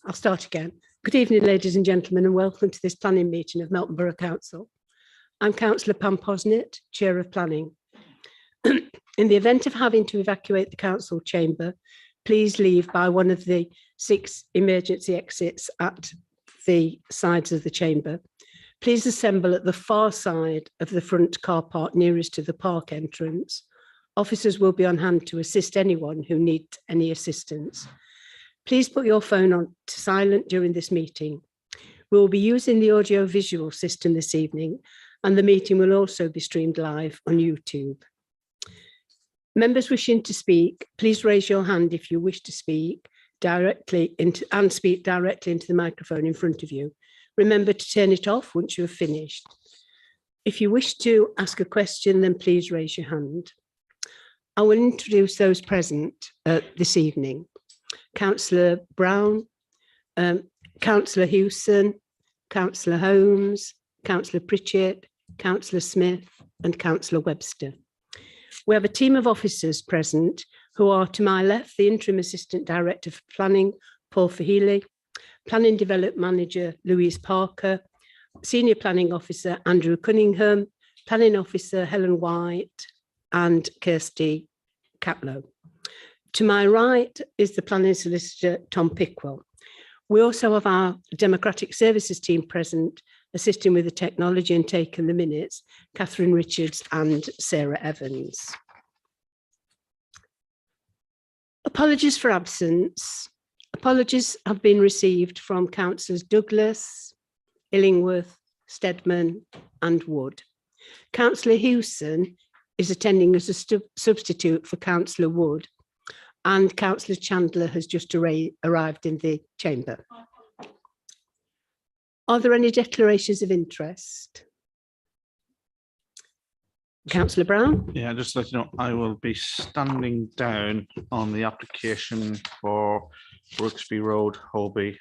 I'll start again. Good evening, ladies and gentlemen, and welcome to this planning meeting of Melton Borough Council. I'm Councillor Pam Posnett, Chair of Planning. In the event of having to evacuate the council chamber, please leave by one of the 6 emergency exits at the sides of the chamber. Please assemble at the far side of the front car park nearest to the park entrance. Officers will be on hand to assist anyone who needs any assistance. Please put your phone on to silent during this meeting. We will be using the audio-visual system this evening, and the meeting will also be streamed live on YouTube. Members wishing to speak, please raise your hand if you wish to speak directly into the microphone in front of you. Remember to turn it off once you have finished. If you wish to ask a question, then please raise your hand. I will introduce those present this evening. Councillor Brown, Councillor Hewson, Councillor Holmes, Councillor Pritchett, Councillor Smith and Councillor Webster. We have a team of officers present who are to my left, the Interim Assistant Director for Planning, Paul Fahili, Planning Development Manager, Louise Parker, Senior Planning Officer, Andrew Cunningham, Planning Officer, Helen White and Kirsty Caplow. To my right is the Planning Solicitor, Tom Pickwell. We also have our Democratic Services team present, assisting with the technology and taking the minutes, Catherine Richards and Sarah Evans. Apologies for absence. Apologies have been received from Councillors Douglas, Illingworth, Steadman and Wood. Councillor Hewson is attending as a substitute for Councillor Wood, and Councillor Chandler has just arrived in the chamber. Are there any declarations of interest? Councillor Brown? Yeah, just to let you know, I will be standing down on the application for Brooksby Road, Holby,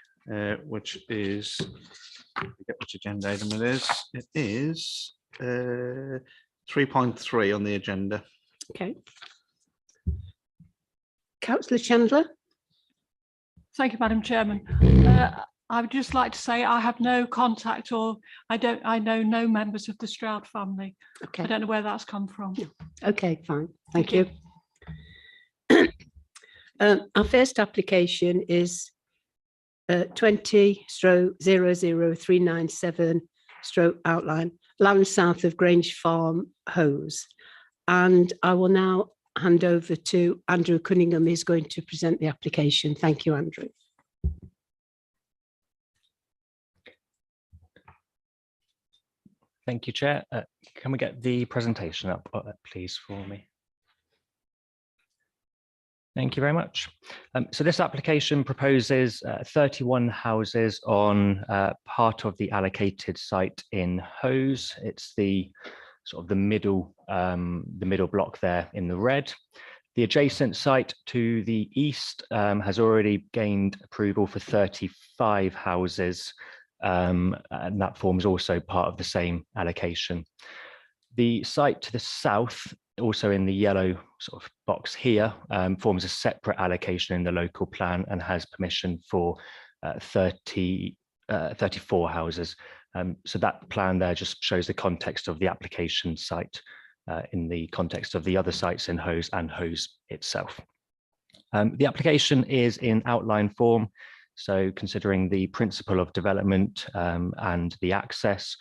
which is, I forget which agenda item it is. It is 3.3 on the agenda. Okay. Councillor Chandler? Thank you, Madam Chairman. I would just like to say I have no contact, or I know no members of the Stroud family. Okay. I don't know where that's come from. Okay, fine. Thank you. Our first application is 20/00397 land south of Grange Farm, Hose. And I will now hand over to Andrew Cunningham, who's going to present the application. Thank you, Andrew. Thank you, Chair. Can we get the presentation up, please, for me? Thank you very much. So this application proposes 31 houses on part of the allocated site in Hose. It's the sort of the middle block there in the red. The adjacent site to the east has already gained approval for 35 houses, and that forms also part of the same allocation. The site to the south, also in the yellow sort of box here, forms a separate allocation in the local plan and has permission for 34 houses. So that plan there just shows the context of the application site in the context of the other sites in Hose and Hose itself. The application is in outline form, so considering the principle of development and the access,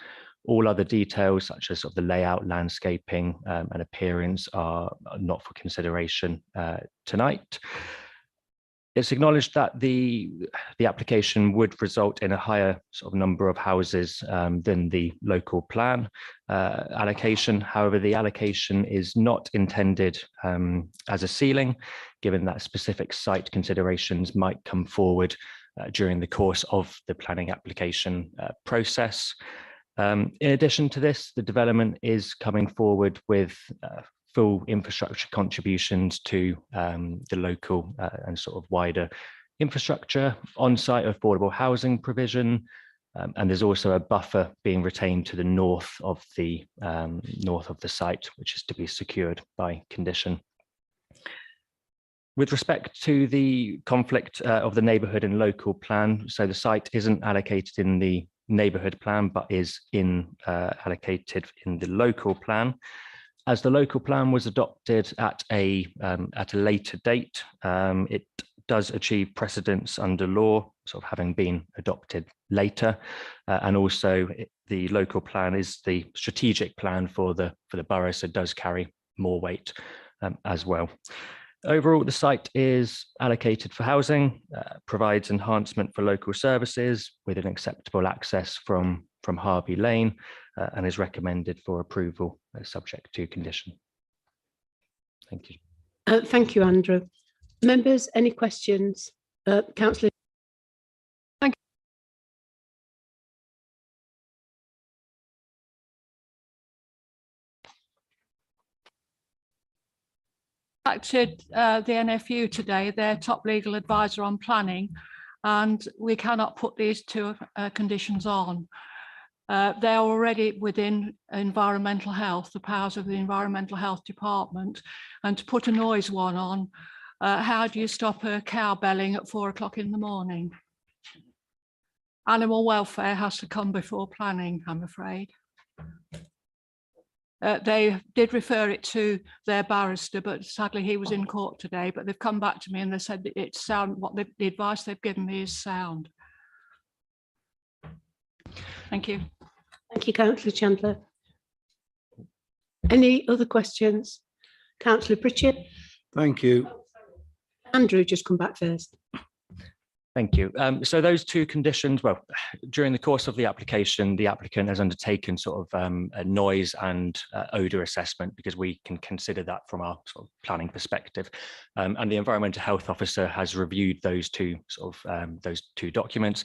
all other details such as sort of the layout, landscaping and appearance are not for consideration tonight. It's acknowledged that the application would result in a higher sort of number of houses than the local plan allocation. However, the allocation is not intended as a ceiling, given that specific site considerations might come forward during the course of the planning application process. In addition to this, the development is coming forward with full infrastructure contributions to the local and sort of wider infrastructure, on-site affordable housing provision, and there's also a buffer being retained to the north of the site, which is to be secured by condition. With respect to the conflict of the neighbourhood and local plan, so the site isn't allocated in the neighbourhood plan, but is allocated in the local plan. As the local plan was adopted at a later date, it does achieve precedence under law, sort of having been adopted later, and also the local plan is the strategic plan for the borough, so it does carry more weight as well. Overall, the site is allocated for housing, provides enhancement for local services with an acceptable access from Harby Lane, and is recommended for approval subject to condition. Thank you. Thank you, Andrew. Members, any questions? Councillor. Contacted the NFU today, their top legal advisor on planning, and we cannot put these two conditions on. They're already within environmental health, the powers of the Environmental Health Department, and to put a noise one on, how do you stop a cow belling at 4 o'clock in the morning? Animal welfare has to come before planning, I'm afraid. They did refer it to their barrister, but sadly he was in court today, but they've come back to me and they said that it's sound, the advice they've given me is sound. Thank you. Thank you, Councillor Chandler. Any other questions? Councillor Pritchett. Thank you. Andrew, just come back first. Thank you. So those two conditions, well, during the course of the application, the applicant has undertaken sort of a noise and odour assessment, because we can consider that from our sort of planning perspective. And the Environmental Health Officer has reviewed those two documents.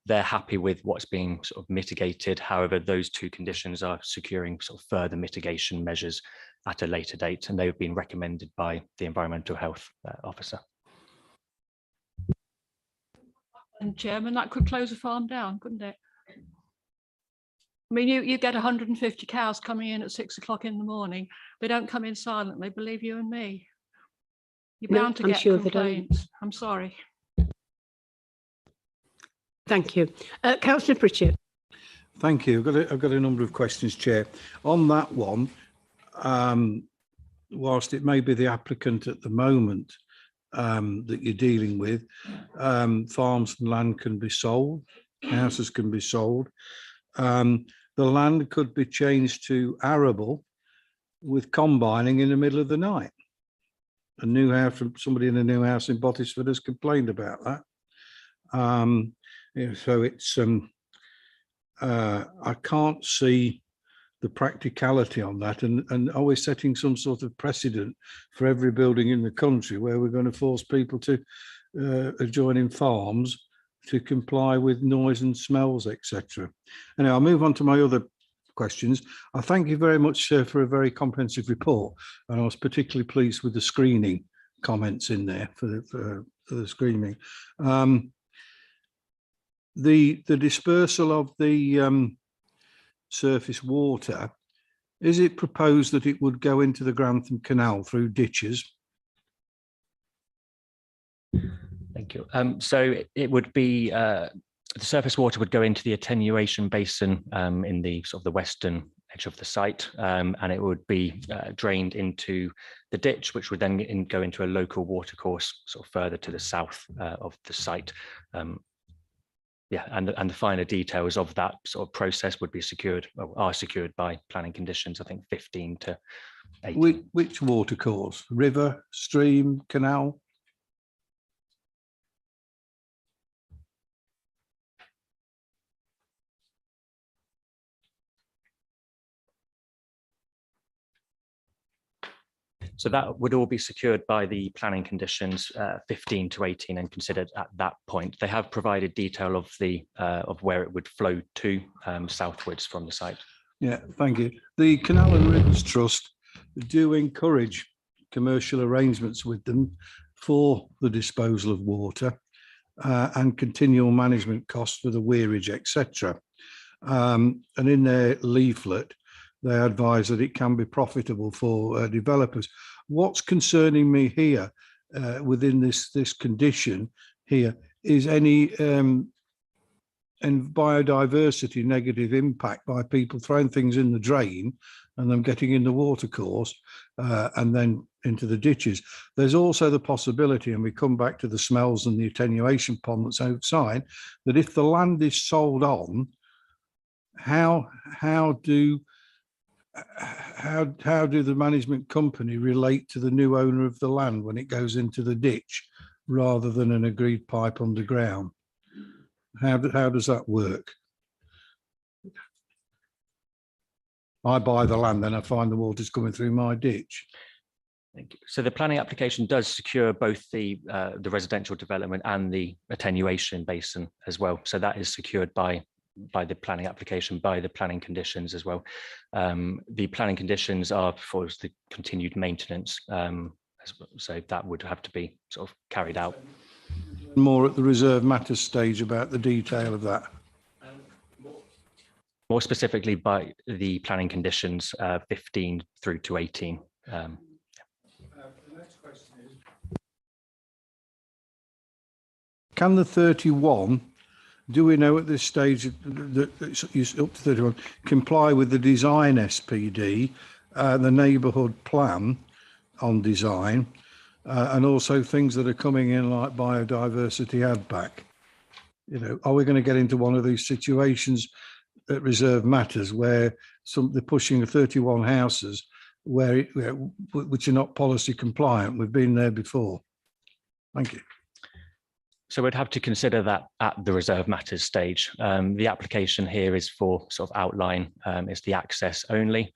They're happy with what's being sort of mitigated. However, those two conditions are securing sort of further mitigation measures at a later date, and they've been recommended by the Environmental Health Officer. And Chairman, that could close a farm down, couldn't it? I mean, you get 150 cows coming in at 6 o'clock in the morning. They don't come in silently, believe you and me. You're bound to get complaints. I'm sorry. Thank you. Councillor Pritchett. Thank you. I've got a number of questions, Chair. On that one, whilst it may be the applicant at the moment that you're dealing with, farms and land can be sold, houses can be sold. The land could be changed to arable with combining in the middle of the night. A new house from somebody in a new house in Bottisford has complained about that. So it's I can't see the practicality on that, and are we setting some sort of precedent for every building in the country where we're going to force people to adjoining farms to comply with noise and smells, etc. And I'll move on to my other questions. I thank you very much, sir, for a very comprehensive report, and I was particularly pleased with the screening comments in there for the screening. The dispersal of the surface water, is it proposed that it would go into the Grantham Canal through ditches? Thank you. So it would be the surface water would go into the attenuation basin in the sort of the western edge of the site, and it would be drained into the ditch, which would then go into a local watercourse sort of further to the south of the site. Yeah, and the finer details of that sort of process would be secured, or are secured by planning conditions, I think 15 to 18. Which watercourse? River, stream, canal? So that would all be secured by the planning conditions 15 to 18 and considered at that point. They have provided detail of the of where it would flow to southwards from the site. Yeah, thank you. The Canal and Rivers Trust do encourage commercial arrangements with them for the disposal of water and continual management costs for the weirage, etc. And in their leaflet, they advise that it can be profitable for developers. What's concerning me here within this condition here is any and biodiversity negative impact by people throwing things in the drain and them getting in the watercourse and then into the ditches. There's also the possibility, and we come back to the smells and the attenuation pond that's outside, that if the land is sold on, how do the management company relate to the new owner of the land when it goes into the ditch rather than an agreed pipe underground? How does that work? I buy the land, then I find the water's coming through my ditch. Thank you. So the planning application does secure both the residential development and the attenuation basin as well. So that is secured by the planning application, by the planning conditions as well. The planning conditions are for the continued maintenance. So that would have to be sort of carried out. More at the reserve matters stage about the detail of that. More specifically by the planning conditions 15 through to 18. The next question is, can the 31, do we know at this stage that it's up to 31, comply with the design SPD, the neighbourhood plan on design, and also things that are coming in like biodiversity add back? You know, are we going to get into one of these situations at reserve matters where they're pushing 31 houses which are not policy compliant? We've been there before. Thank you. So we'd have to consider that at the reserve matters stage. The application here is for sort of outline, it's the access only.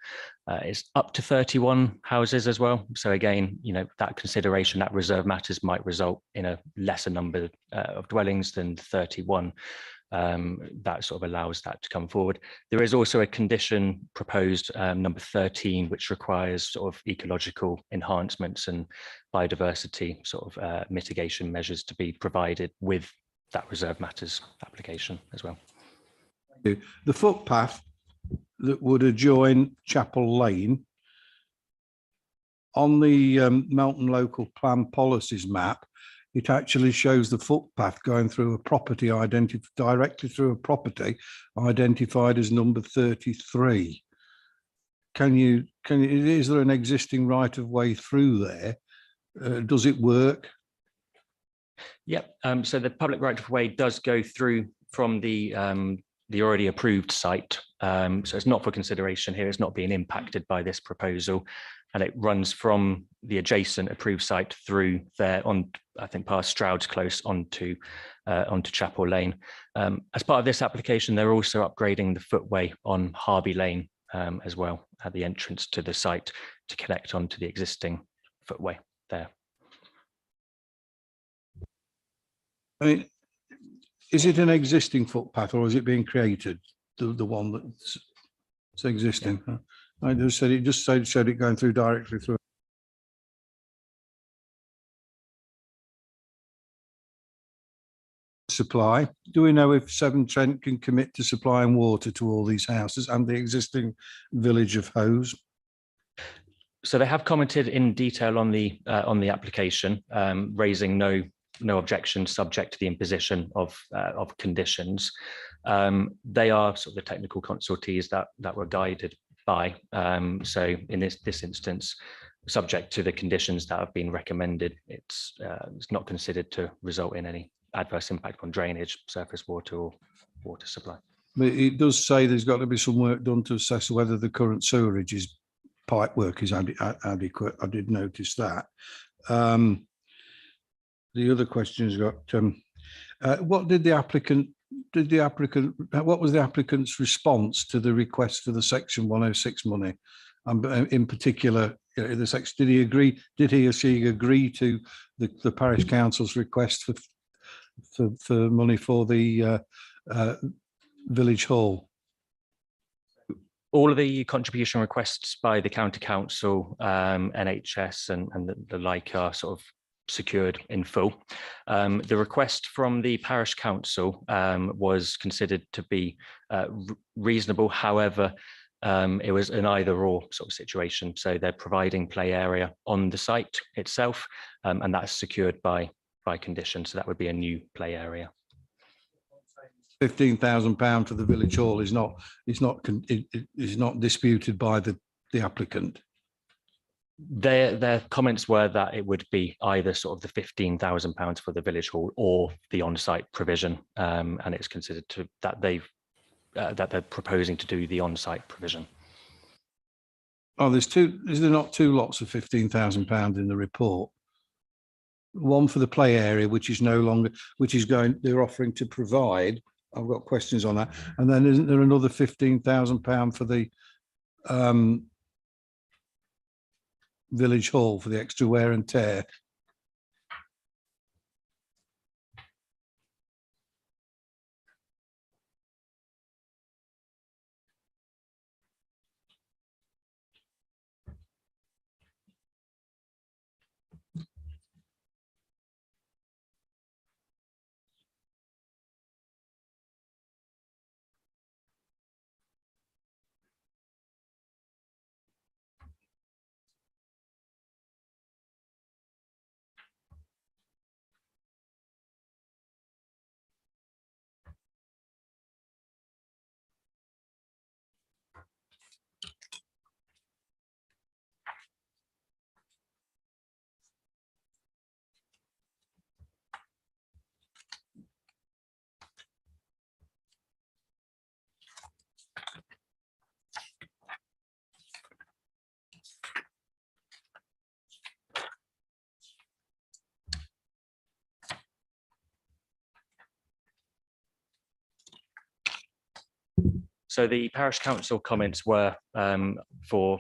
It's up to 31 houses as well. So again, you know, that consideration, that reserve matters might result in a lesser number of dwellings than 31. That sort of allows that to come forward. There is also a condition proposed, number 13, which requires sort of ecological enhancements and biodiversity sort of mitigation measures to be provided with that reserve matters application as well. The footpath that would adjoin Chapel Lane on the Melton Local Plan Policies map, it actually shows the footpath going through a property directly through a property identified as number 33. Is there an existing right of way through there? Does it work? Yep. So the public right of way does go through from the already approved site. So it's not for consideration here. It's not being impacted by this proposal. And it runs from the adjacent approved site through there on, I think, past Stroud's Close onto Chapel Lane. As part of this application, they're also upgrading the footway on Harby Lane as well at the entrance to the site to connect onto the existing footway there. I mean, is it an existing footpath or is it being created? The one that's existing? Yeah. I just said it showed it going through directly through. Supply. Do we know if Severn Trent can commit to supplying water to all these houses and the existing village of Howes? So they have commented in detail on the application, raising no objection subject to the imposition of conditions. They are sort of the technical consultees that were guided by. So in this instance, subject to the conditions that have been recommended, it's not considered to result in any adverse impact on drainage, surface water or water supply. But it does say there's got to be some work done to assess whether the current sewerage pipe work is adequate. I did notice that. The other question's got what was the applicant's response to the request for the Section 106 money? In particular, the section, did he or she agree to the parish council's request for money for the village hall? All of the contribution requests by the county council, NHS and the like are sort of secured in full. The request from the parish council was considered to be reasonable. However, It was an either or sort of situation. So they're providing play area on the site itself, and that's secured by condition. So that would be a new play area. £15,000 for the village hall is not disputed by the applicant. Their comments were that it would be either sort of the £15,000 for the village hall or the on-site provision, and it's considered that they're proposing to do the on-site provision. Oh, is there not two lots of £15,000 in the report? One for the play area, which is they're offering to provide. I've got questions on that. And then isn't there another £15,000 for the village hall for the extra wear and tear? So the parish council comments were for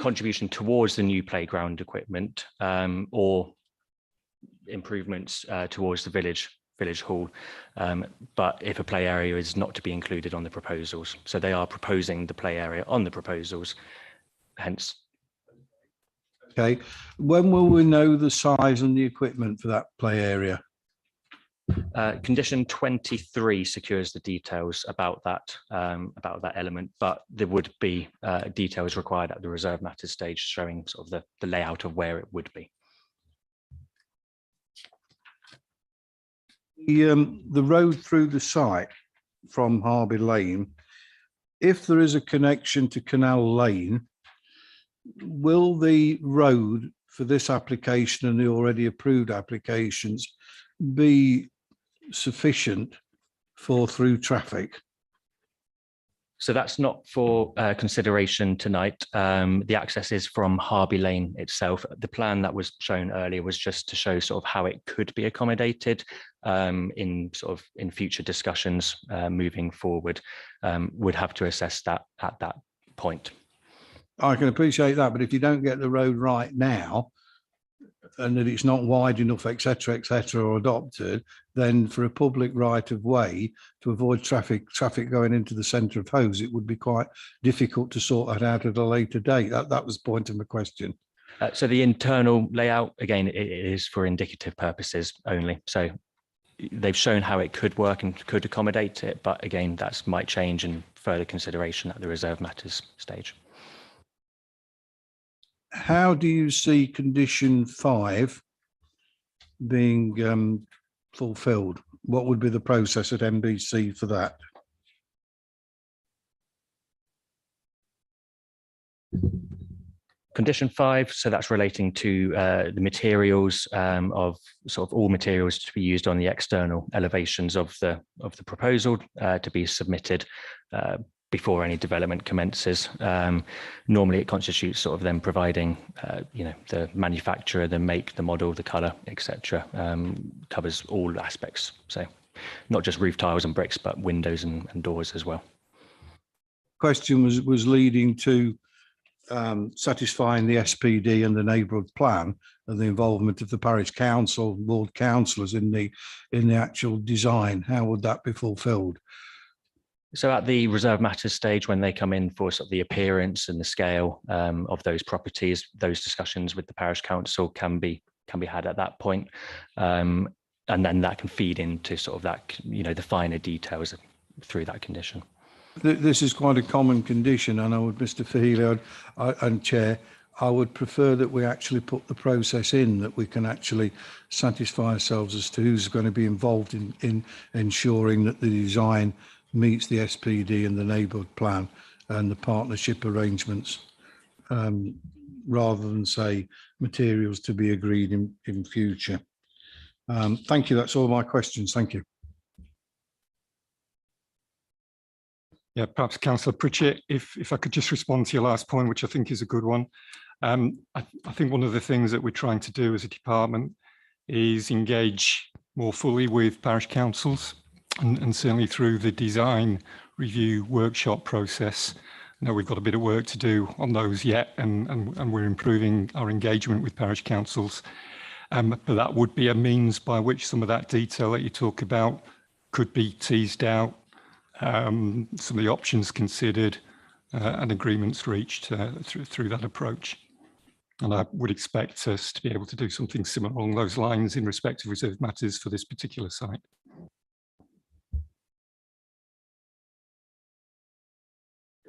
contribution towards the new playground equipment or improvements towards the village hall, but if a play area is not to be included on the proposals. So they are proposing the play area on the proposals, hence. Okay, when will we know the size and the equipment for that play area? Condition 23 secures the details about that element, but there would be details required at the reserve matters stage showing sort of the layout of where it would be. The road through the site from Harby Lane, if there is a connection to Canal Lane, will the road for this application and the already approved applications be sufficient for through traffic? So that's not for consideration tonight. The access is from Harby Lane itself. The plan that was shown earlier was just to show sort of how it could be accommodated in future discussions moving forward. Would have to assess that at that point. I can appreciate that, but if you don't get the road right now and that it's not wide enough, etc., or adopted, then for a public right of way to avoid traffic going into the centre of Howes, it would be quite difficult to sort that out at a later date. That was the point of my question. So the internal layout, again, it is for indicative purposes only. So they've shown how it could work and could accommodate it, but again, that might change in further consideration at the reserve matters stage. How do you see condition 5 being fulfilled? What would be the process at MBC for that? Condition 5, so that's relating to the materials of sort of all materials to be used on the external elevations of the proposal to be submitted before any development commences. Normally it constitutes sort of them providing, the manufacturer, the make, the model, the colour, etc. Covers all aspects. So not just roof tiles and bricks, but windows and doors as well. Question was leading to satisfying the SPD and the neighbourhood plan and the involvement of the parish council, ward councillors in the actual design. How would that be fulfilled? So at the reserve matters stage, when they come in for sort of the appearance and the scale of those properties, those discussions with the parish council can be had at that point. And then that can feed into sort of that, the finer details through that condition. This is quite a common condition, and I would, Mr. Fahey and Chair, I would prefer that we actually put the process in, that we can actually satisfy ourselves as to who's going to be involved in ensuring that the design meets the SPD and the neighbourhood plan and the partnership arrangements, rather than say materials to be agreed in future. Thank you. That's all my questions. Thank you. Yeah, perhaps Councillor Pritchett, if I could just respond to your last point, which I think is a good one. I think one of the things that we're trying to do as a department is engage more fully with parish councils, and certainly through the design review workshop process. I know we've got a bit of work to do on those yet, and we're improving our engagement with parish councils. But that would be a means by which some of that detail that you talk about could be teased out, some of the options considered, and agreements reached through that approach. And I would expect us to be able to do something similar along those lines in respect of reserved matters for this particular site.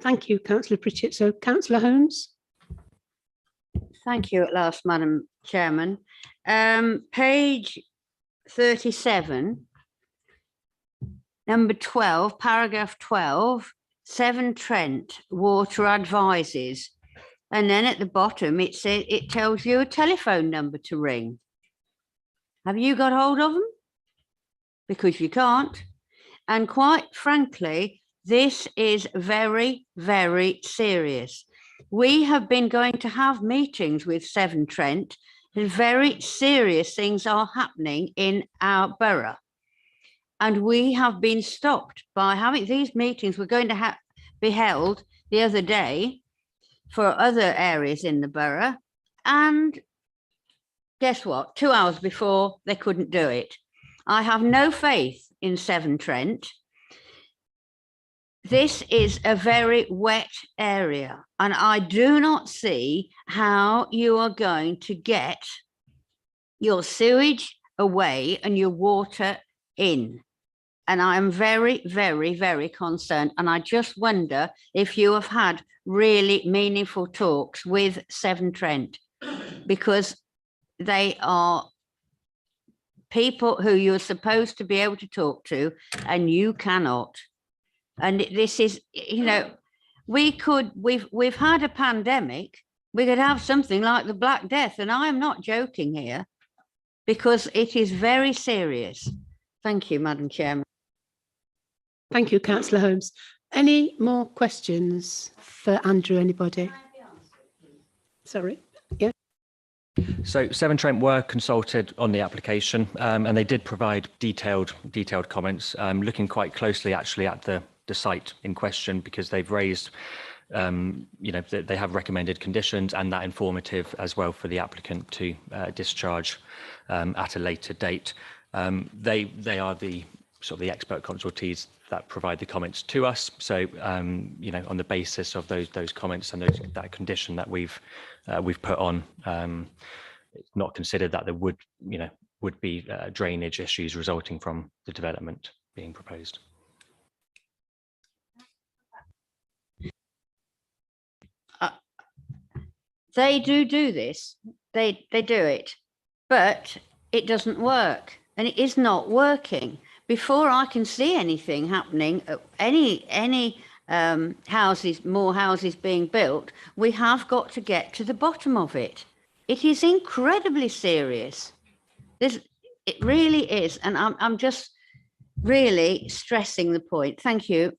Thank you, Councillor Pritchett. So Councillor Holmes. Thank you at last, Madam Chairman. Page 37, number 12, paragraph 12, Severn Trent Water advises. And then at the bottom, it says it tells you a telephone number to ring. Have you got hold of them? Because you can't. And quite frankly, this is very, very serious. We have been going to have meetings with Severn Trent, and very serious things are happening in our borough. And we have been stopped by having these meetings were going to be held the other day for other areas in the borough. And guess what? 2 hours before, they couldn't do it. I have no faith in Severn Trent. This is a very wet area, and I do not see how you are going to get your sewage away and your water in. And I am very, very, very concerned. And I just wonder if you have had really meaningful talks with Severn Trent, because they are people who you're supposed to be able to talk to, and you cannot. And this is, you know, we've had a pandemic. We could have something like the Black Death, and I am not joking here, because it is very serious. Thank you, Madam Chairman. Thank you, Councillor Holmes. Any more questions for Andrew, anybody? Sorry. Yeah. So Severn Trent were consulted on the application, and they did provide detailed comments, looking quite closely actually at the site in question, because they've raised, you know, they have recommended conditions, and that informative as well for the applicant to discharge at a later date. They are the sort of the expert consultees that provide the comments to us. So, you know, on the basis of those comments and that condition that we've put on, it's not considered that there would be drainage issues resulting from the development being proposed. They do this. They do it, but it doesn't work, and it is not working. Before I can see anything happening, any houses, more houses being built, we have got to get to the bottom of it. It is incredibly serious. It really is, and I'm just really stressing the point. Thank you.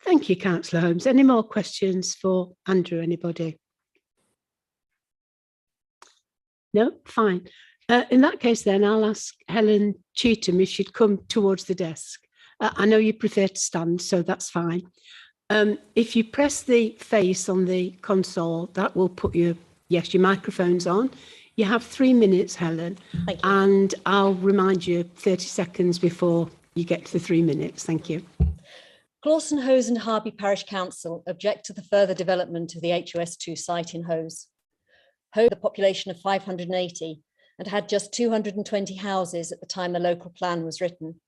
Thank you, Councillor Holmes. Any more questions for Andrew, anybody? No, fine. In that case, then I'll ask Helen Cheetham if she'd come towards the desk. I know you prefer to stand, so that's fine. If you press the face on the console, that will put your microphone's on. You have 3 minutes, Helen. Thank you. And I'll remind you 30 seconds before you get to the 3 minutes. Thank you. Clawson, Hose and Harby Parish Council object to the further development of the HOS2 site in Hose. Hose had a population of 580 and had just 220 houses at the time the local plan was written.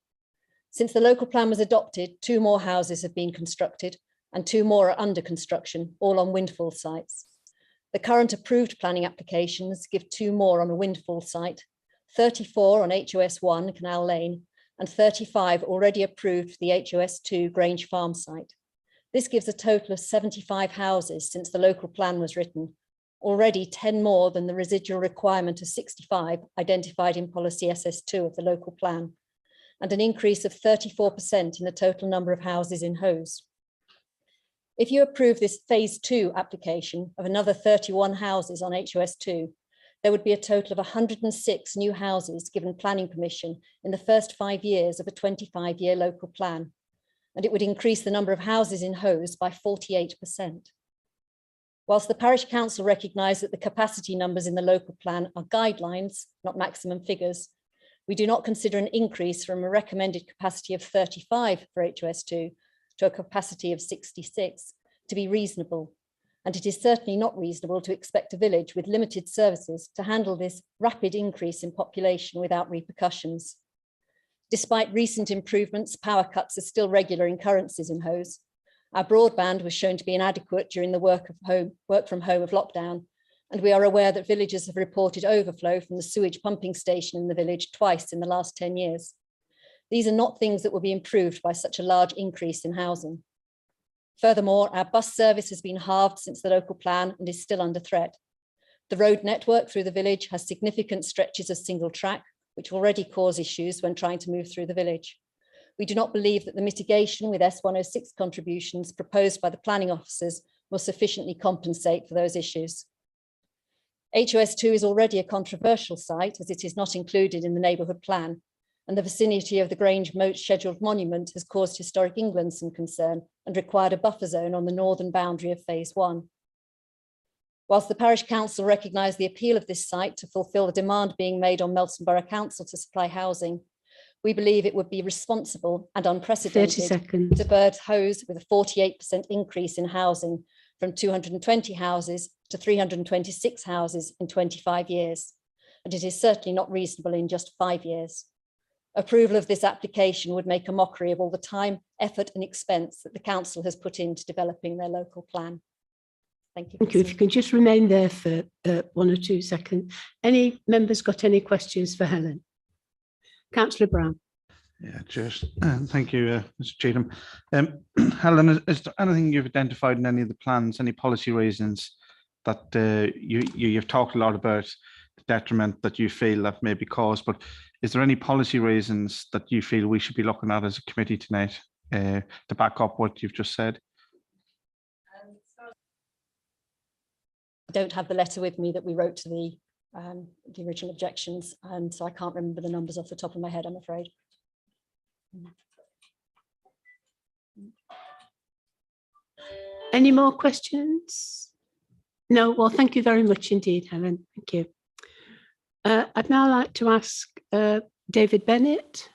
Since the local plan was adopted, 2 more houses have been constructed and 2 more are under construction, all on windfall sites. The current approved planning applications give 2 more on a windfall site, 34 on HOS 1 Canal Lane and 35 already approved for the HOS 2 Grange Farm site. This gives a total of 75 houses since the local plan was written, already 10 more than the residual requirement of 65 identified in policy SS2 of the local plan, and an increase of 34% in the total number of houses in Hose. If you approve this phase 2 application of another 31 houses on HOS 2, there would be a total of 106 new houses given planning permission in the first 5 years of a 25-year local plan, and it would increase the number of houses in Hose by 48%. Whilst the parish council recognise that the capacity numbers in the local plan are guidelines, not maximum figures, we do not consider an increase from a recommended capacity of 35 for HOS 2 to a capacity of 66 to be reasonable. And it is certainly not reasonable to expect a village with limited services to handle this rapid increase in population without repercussions. Despite recent improvements, power cuts are still regular occurrences in Hose. Our broadband was shown to be inadequate during the work from home of lockdown, and we are aware that villagers have reported overflow from the sewage pumping station in the village twice in the last 10 years. These are not things that will be improved by such a large increase in housing. Furthermore, our bus service has been halved since the local plan and is still under threat. The road network through the village has significant stretches of single track, which already cause issues when trying to move through the village. We do not believe that the mitigation with S106 contributions proposed by the planning officers will sufficiently compensate for those issues. HOS 2 is already a controversial site as it is not included in the neighbourhood plan, and the vicinity of the Grange scheduled monument has caused Historic England some concern and required a buffer zone on the northern boundary of phase 1. Whilst the parish council recognised the appeal of this site to fulfil the demand being made on Melton Borough Council to supply housing, we believe it would be responsible and 30 unprecedented seconds. to bird Hose with a 48% increase in housing from 220 houses to 326 houses in 25 years. And it is certainly not reasonable in just 5 years. Approval of this application would make a mockery of all the time, effort and expense that the council has put into developing their local plan. Thank you. Thank you. If you can just remain there for 1 or 2 seconds. Any members got any questions for Helen? Councillor Brown. Yeah, just thank you, Mr. Cheatham. Helen, is there anything you've identified in any of the plans, any policy reasons that you've talked a lot about the detriment that you feel that may be caused, but is there any policy reasons that you feel we should be looking at as a committee tonight to back up what you've just said? I don't have the letter with me that we wrote to the original objections, and so I can't remember the numbers off the top of my head, I'm afraid. Any more questions? No, well, thank you very much indeed, Helen. Thank you. I'd now like to ask David Bennett.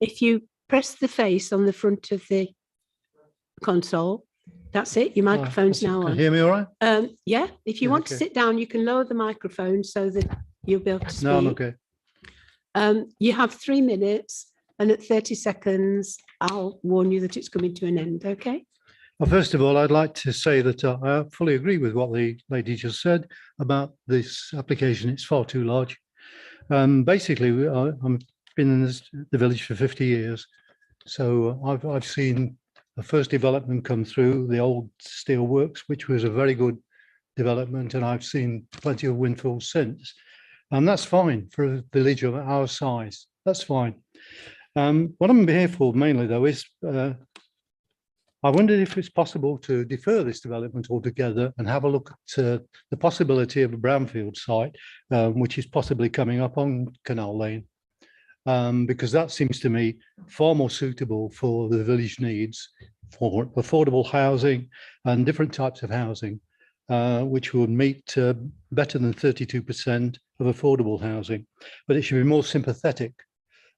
If you press the face on the front of the console, that's it, your microphone's now Can on. you hear me all right? Yeah, if you Yeah, want to okay. sit down, you can lower the microphone so that you'll be able to speak. No, I'm okay. You have 3 minutes, and at 30 seconds, I'll warn you that it's coming to an end, okay? Well, first of all, I'd like to say that I fully agree with what the lady just said about this application. It's far too large. Basically, I've been in the village for 50 years. So I've seen the first development come through, the old steel works, which was a very good development. And I've seen plenty of windfalls since. And that's fine for a village of our size. That's fine. What I'm here for mainly, though, is I wondered if it's possible to defer this development altogether and have a look at the possibility of a brownfield site, which is possibly coming up on Canal Lane, because that seems to me far more suitable for the village needs for affordable housing and different types of housing, which would meet better than 32% of affordable housing, but it should be more sympathetic.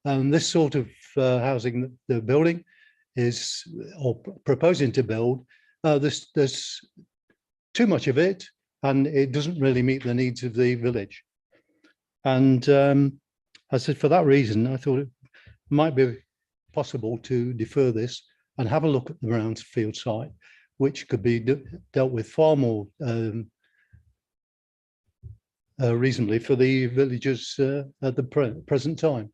This sort of housing that they're building is, or proposing to build, there's too much of it, and it doesn't really meet the needs of the village. And I said, for that reason, I thought it might be possible to defer this and have a look at the Brownsfield site, which could be dealt with far more reasonably for the villagers at the present time.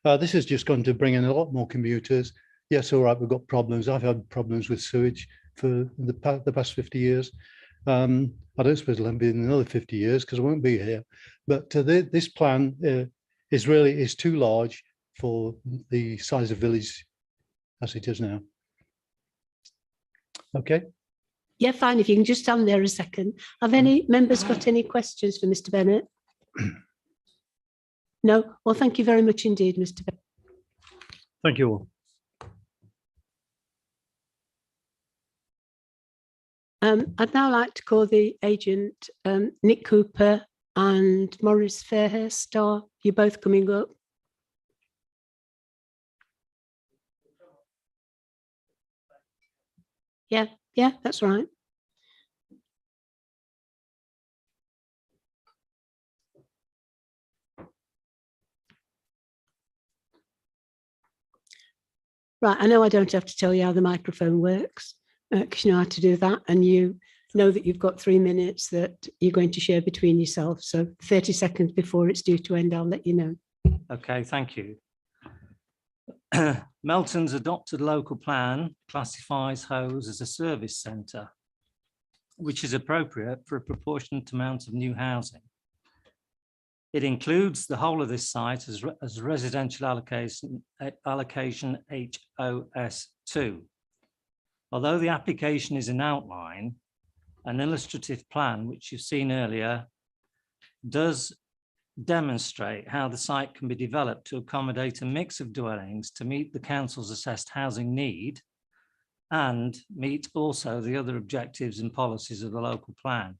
This is just going to bring in a lot more commuters. Yes, all right, we've got problems. I've had problems with sewage for the past 50 years. I don't suppose it'll be in another 50 years because I won't be here. But this plan is too large for the size of village as it is now. Okay. Yeah, fine. If you can just stand there a second. Have any members got any questions for Mr. Bennett? No? Well, thank you very much indeed, Mr. Bennett. Thank you all. I'd now like to call the agent, Nick Cooper and Maurice Fairhurst. Are you both coming up? Yeah, that's right. Right, I know I don't have to tell you how the microphone works, because you know how to do that, and you know that you've got 3 minutes that you're going to share between yourselves. So 30 seconds before it's due to end, I'll let you know. Okay, thank you. Melton's adopted local plan classifies Howes as a service centre, which is appropriate for a proportionate amount of new housing. It includes the whole of this site as residential allocation HOS2. Although the application is an outline, an illustrative plan, which you've seen earlier, does demonstrate how the site can be developed to accommodate a mix of dwellings to meet the council's assessed housing need and meet also the other objectives and policies of the local plan.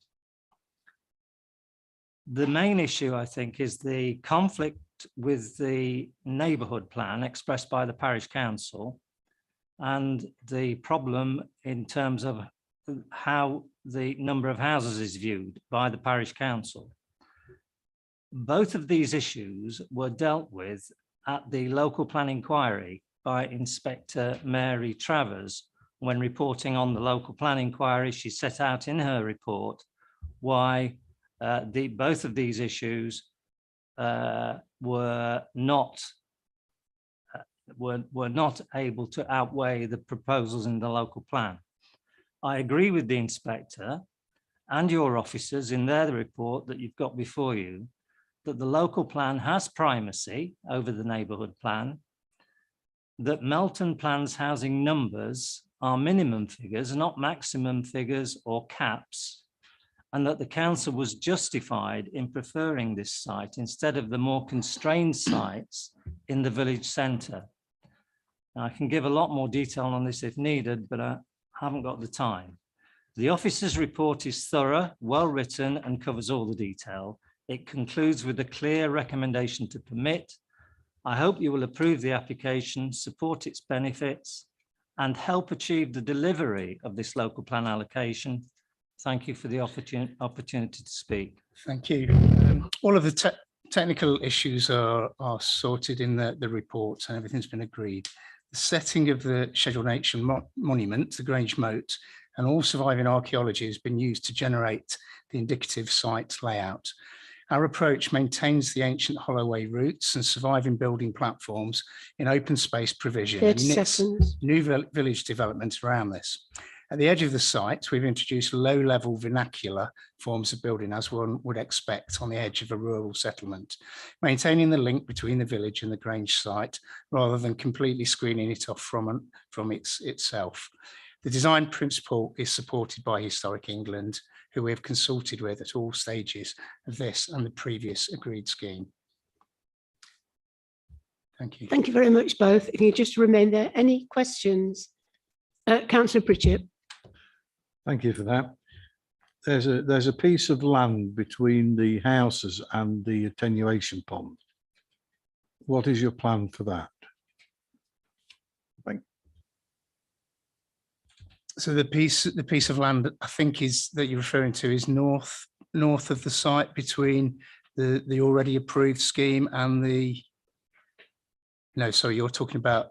The main issue, I think, is the conflict with the neighbourhood plan expressed by the parish council and the problem in terms of how the number of houses is viewed by the parish council. Both of these issues were dealt with at the local plan inquiry by Inspector Mary Travers. When reporting on the local plan inquiry, she set out in her report why both of these issues were not able to outweigh the proposals in the local plan. I agree with the inspector and your officers in their report that you've got before you that the local plan has primacy over the neighbourhood plan, that Melton Plan's housing numbers are minimum figures, not maximum figures or caps, and that the council was justified in preferring this site instead of the more constrained sites in the village centre. I can give a lot more detail on this if needed, but I haven't got the time. The officer's report is thorough, well written, and covers all the detail. It concludes with a clear recommendation to permit. I hope you will approve the application, support its benefits, and help achieve the delivery of this local plan allocation. Thank you for the opportunity to speak. Thank you. All of the technical issues are sorted in the report and everything's been agreed. The setting of the Scheduled Nature Monument, the Grange Moat, and all surviving archaeology has been used to generate the indicative site layout. Our approach maintains the ancient Holloway roots and surviving building platforms in open space provision and knits new village developments around this. At the edge of the site, we've introduced low-level vernacular forms of building, as one would expect on the edge of a rural settlement, maintaining the link between the village and the Grange site, rather than completely screening it off from itself. The design principle is supported by Historic England, who we have consulted with at all stages of this and the previous agreed scheme. Thank you. Thank you very much, both. If you just remain there. Any questions? Councillor Pritchett. Thank you for that. There's a piece of land between the houses and the attenuation pond. What is your plan for that? So the piece of land I think is that you're referring to is north of the site between the already approved scheme and the. No, sorry, you're talking about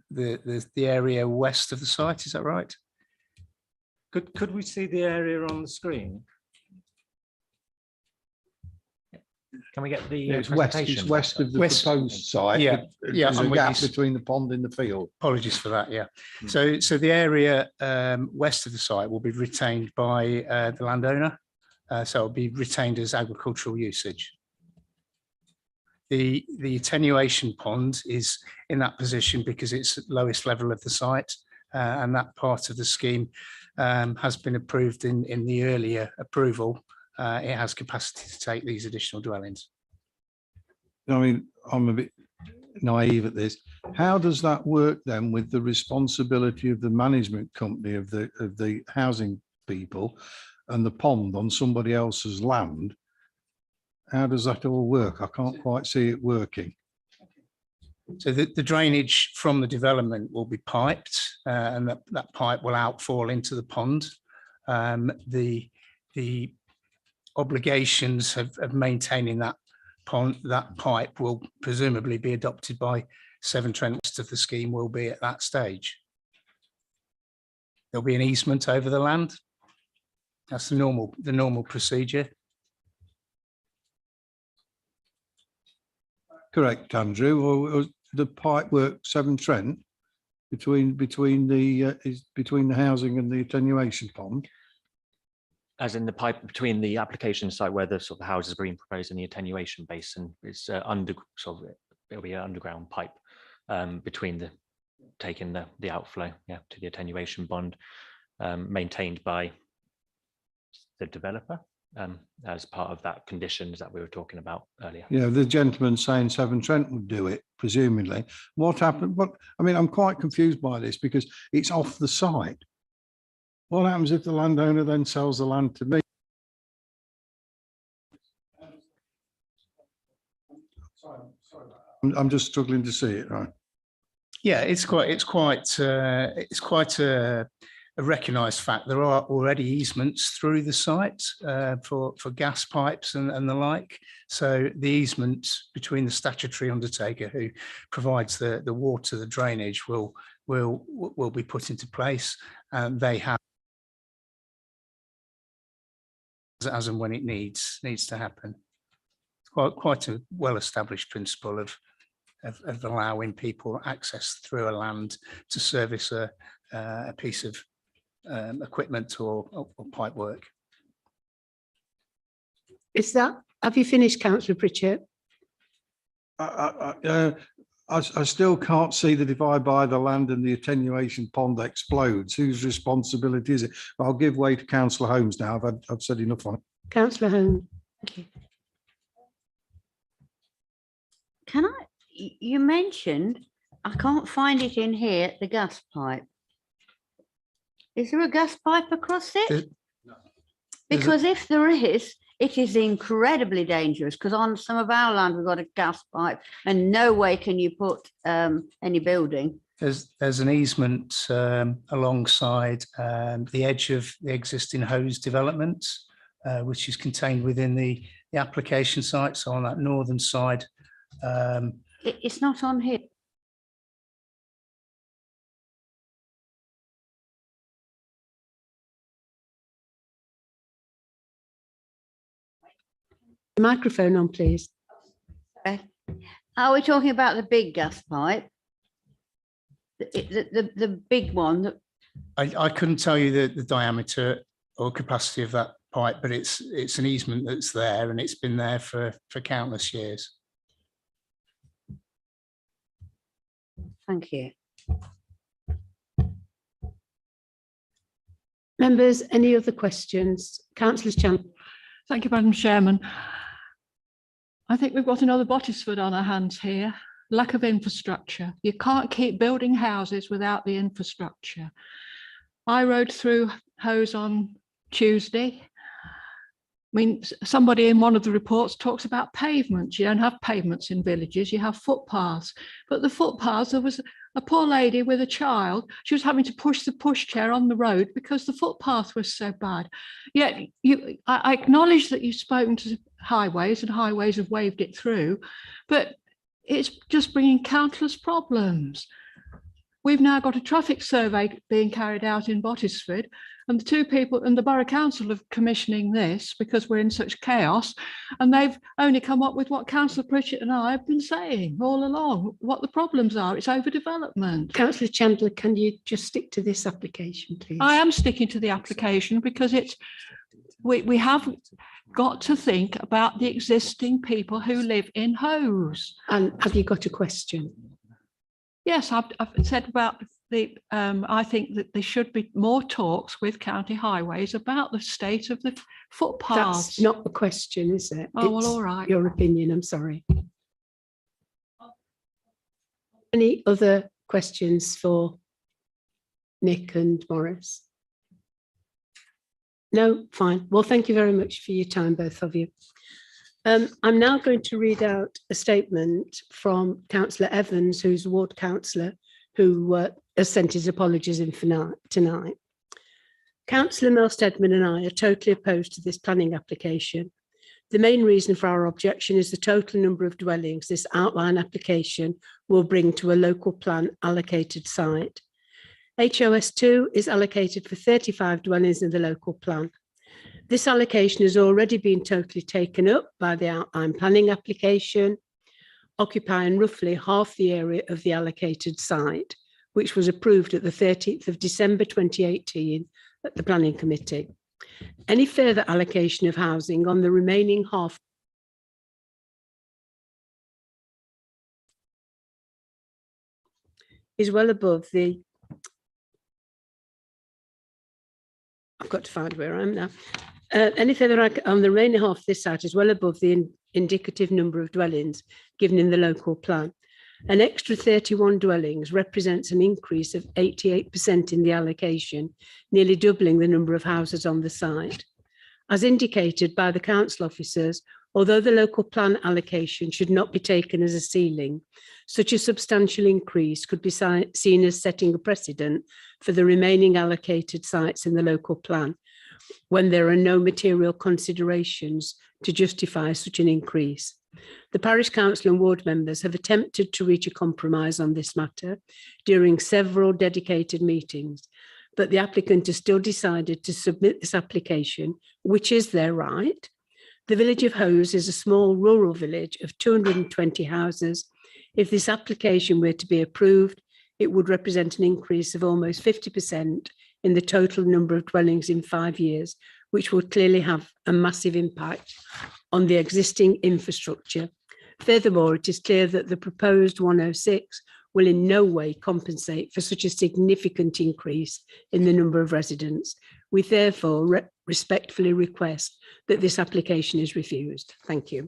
the area west of the site. Is that right? Could we see the area on the screen? Can we get the Yeah, it's west presentation? of the West. proposed site. Yeah, but yeah, There's I'm a with gap you. between the pond and the field. Apologies for that, yeah. So the area west of the site will be retained by the landowner. So it'll be retained as agricultural usage. The attenuation pond is in that position because it's at lowest level of the site, and that part of the scheme has been approved in the earlier approval. It has capacity to take these additional dwellings. I mean, I'm a bit naive at this. How does that work then with the responsibility of the management company of the housing people and the pond on somebody else's land? How does that all work? I can't quite see it working. So the drainage from the development will be piped, and that pipe will outfall into the pond. The obligations of maintaining that pipe will presumably be adopted by Severn Trent. Most of the scheme will be at that stage. There'll be an easement over the land. That's the normal procedure. Correct, Andrew, or the pipe work Severn Trent between the housing and the attenuation pond? As in the pipe between the application site where the sort of houses are being proposed and the attenuation basin, it's it'll be an underground pipe between taking the outflow, to the attenuation pond, maintained by the developer as part of that conditions that we were talking about earlier. Yeah, the gentleman saying Severn Trent would do it, presumably. What happened? But I mean, I'm quite confused by this because it's off the site. What happens if the landowner then sells the land to me? I'm just struggling to see it, right? Yeah, it's quite a recognised fact. There are already easements through the site for gas pipes and the like. So the easement between the statutory undertaker who provides the water, the drainage will be put into place, and they have as and when it needs to happen. It's quite a well-established principle of allowing people access through a land to service a piece of equipment or pipe work. Have you finished, Councillor Pritchett? I still can't see that if I buy the land and the attenuation pond explodes, whose responsibility is it? I'll give way to Councillor Holmes now. I've said enough on it. Councillor Holmes. Thank you. You mentioned, I can't find it in here, the gas pipe. Is there a gas pipe across it? Because if there is, it is incredibly dangerous, because on some of our land, we've got a gas pipe and no way can you put any building. There's an easement alongside the edge of the existing hose development, which is contained within the application site. So on that northern side. It's not on here. The microphone on, please. Are we talking about the big gas pipe? The big one that I couldn't tell you the diameter or capacity of that pipe, but it's an easement that's there, and it's been there for countless years. Thank you. Members, any other questions? Councillor Champion. Thank you, Madam Chairman. I think we've got another Bottisford on our hands here. Lack of infrastructure. You can't keep building houses without the infrastructure. I rode through Hose on Tuesday. I mean, somebody in one of the reports talks about pavements. You don't have pavements in villages, you have footpaths. But the footpaths, there was a poor lady with a child. She was having to push the pushchair on the road because the footpath was so bad. Yet I acknowledge that you've spoken to Highways and Highways have waved it through, but it's just bringing countless problems. We've now got a traffic survey being carried out in Bottisford, and the two people and the Borough Council are commissioning this because we're in such chaos, and they've only come up with what Councillor Pritchett and I have been saying all along, what the problems are. It's overdevelopment. Councillor Chandler, can you just stick to this application, please? I am sticking to the application because we have got to think about the existing people who live in Howes. And have you got a question? Yes, I've said about I think that there should be more talks with County Highways about the state of the footpaths. That's not a question, is it? Oh, well, It's all right. your opinion, I'm sorry. Any other questions for Nick and Morris? No, fine. Well, thank you very much for your time, both of you. I'm now going to read out a statement from Councillor Evans, who's ward councillor, who has sent his apologies in for tonight. Councillor Mel Steadman and I are totally opposed to this planning application. The main reason for our objection is the total number of dwellings this outline application will bring to a local plan allocated site. HOS 2 is allocated for 35 dwellings in the local plan. This allocation has already been totally taken up by the outline planning application, occupying roughly half the area of the allocated site, which was approved at the 13th of December 2018 at the Planning Committee. Any further allocation of housing on the remaining half is well above the, I've got to find where I am now. Any further on the remaining half of this site is well above the indicative number of dwellings given in the local plan. An extra 31 dwellings represents an increase of 88% in the allocation, nearly doubling the number of houses on the site. As indicated by the council officers, although the local plan allocation should not be taken as a ceiling, such a substantial increase could be seen as setting a precedent for the remaining allocated sites in the local plan, when there are no material considerations to justify such an increase. The parish council and ward members have attempted to reach a compromise on this matter during several dedicated meetings, but the applicant has still decided to submit this application, which is their right. The village of Howes is a small rural village of 220 houses. If this application were to be approved, it would represent an increase of almost 50% in the total number of dwellings in 5 years, which will clearly have a massive impact on the existing infrastructure. Furthermore, it is clear that the proposed 106 will in no way compensate for such a significant increase in the number of residents. We therefore respectfully request that this application is refused. Thank you.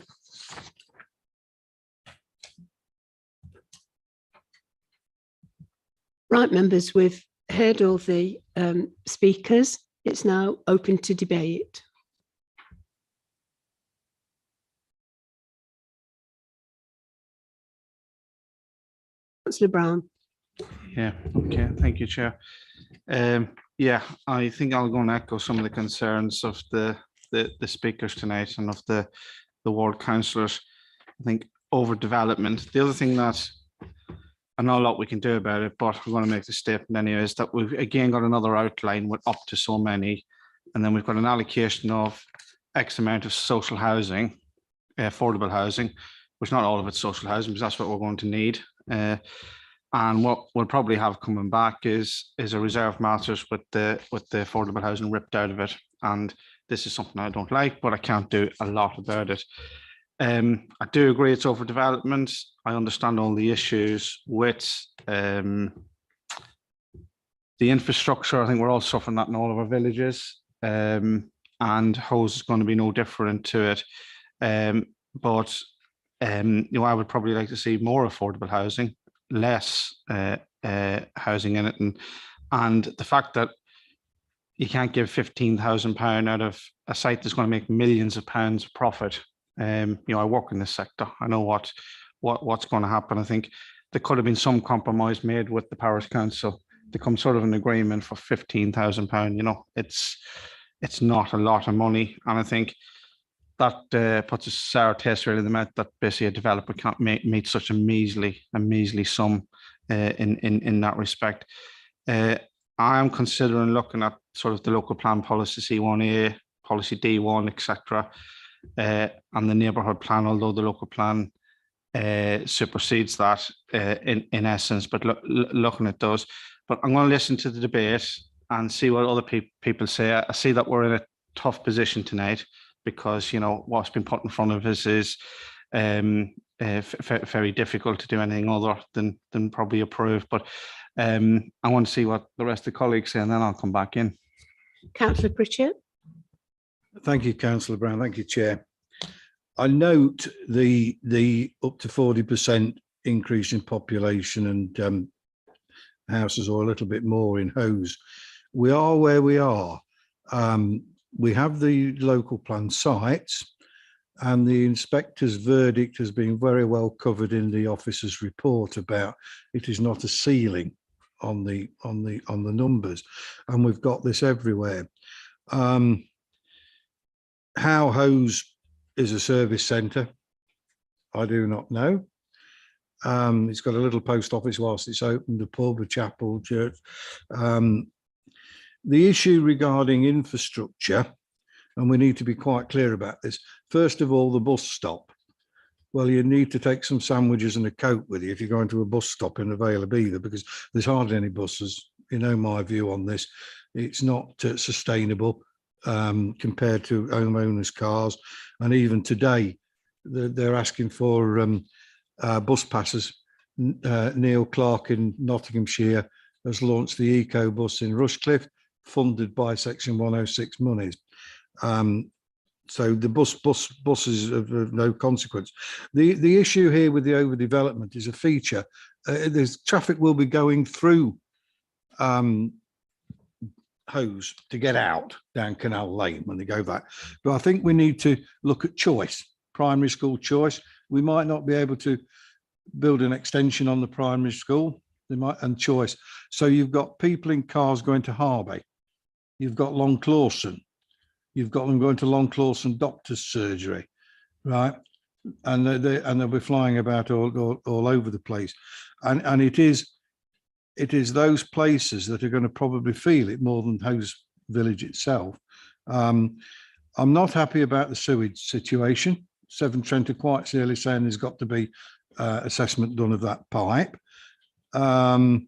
Right, members, we've heard all the speakers. It's now open to debate. Councillor Brown. Yeah, okay, thank you, Chair. Yeah, I think I'll go and echo some of the concerns of the speakers tonight and of the ward councillors. I think overdevelopment. The other thing that I know a lot we can do about it, but we're going to make the statement anyway, is that we've again got another outline with up to so many, and then we've got an allocation of X amount of social housing, affordable housing, which not all of it's social housing, because that's what we're going to need. And what we'll probably have coming back is a reserve matters with the affordable housing ripped out of it. And this is something I don't like, but I can't do a lot about it. I do agree it's overdevelopment. I understand all the issues with the infrastructure. I think we're all suffering that in all of our villages, and Howes is going to be no different to it. But you know, I would probably like to see more affordable housing, less housing in it, and the fact that you can't give £15,000 out of a site that's going to make millions of pounds profit. You know, I work in this sector. I know what's going to happen. I think there could have been some compromise made with the parish council to come sort of an agreement for £15,000. You know, it's not a lot of money, and I think that puts a sour taste really in the mouth that basically a developer can't meet such a measly sum in that respect. I am considering looking at sort of the local plan policy C1A, policy D1, etc., and the neighbourhood plan, although the local plan supersedes that in essence, but looking at those. But I'm going to listen to the debate and see what other people say. I see that we're in a tough position tonight because, you know, what's been put in front of us is very difficult to do anything other than probably approve. But I want to see what the rest of the colleagues say, and then I'll come back in. Councillor Pritchett. Thank you, Councillor Brown. Thank you, Chair. I note the up to 40% increase in population and houses, or a little bit more in Hose. We are where we are. We have the local plan sites, and the inspector's verdict has been very well covered in the officer's report about it is not a ceiling on the numbers, and we've got this everywhere. How Hose is a service centre, I do not know. It's got a little post office whilst it's open, a pub, a chapel, church. The issue regarding infrastructure, and we need to be quite clear about this. First of all, the bus stop. Well, you need to take some sandwiches and a Coke with you if you're going to a bus stop in Vale of Either, because there's hardly any buses. You know my view on this. It's not sustainable compared to homeowners' cars. And even today, they're asking for bus passes. Neil Clark in Nottinghamshire has launched the Eco Bus in Rushcliffe, funded by Section 106 monies. So the buses of no consequence. The issue here with the overdevelopment is a feature. There's traffic will be going through Hose to get out down Canal Lane when they go back. But I think we need to look at choice, primary school choice. We might not be able to build an extension on the primary school, and choice. So you've got people in cars going to Harby. You've got Long Clawson. You've got them going to Long Clawson doctor's surgery, right? And they'll be flying about all over the place. And it is those places that are going to probably feel it more than Hose Village itself. I'm not happy about the sewage situation. Severn Trent are quite clearly saying there's got to be assessment done of that pipe. But,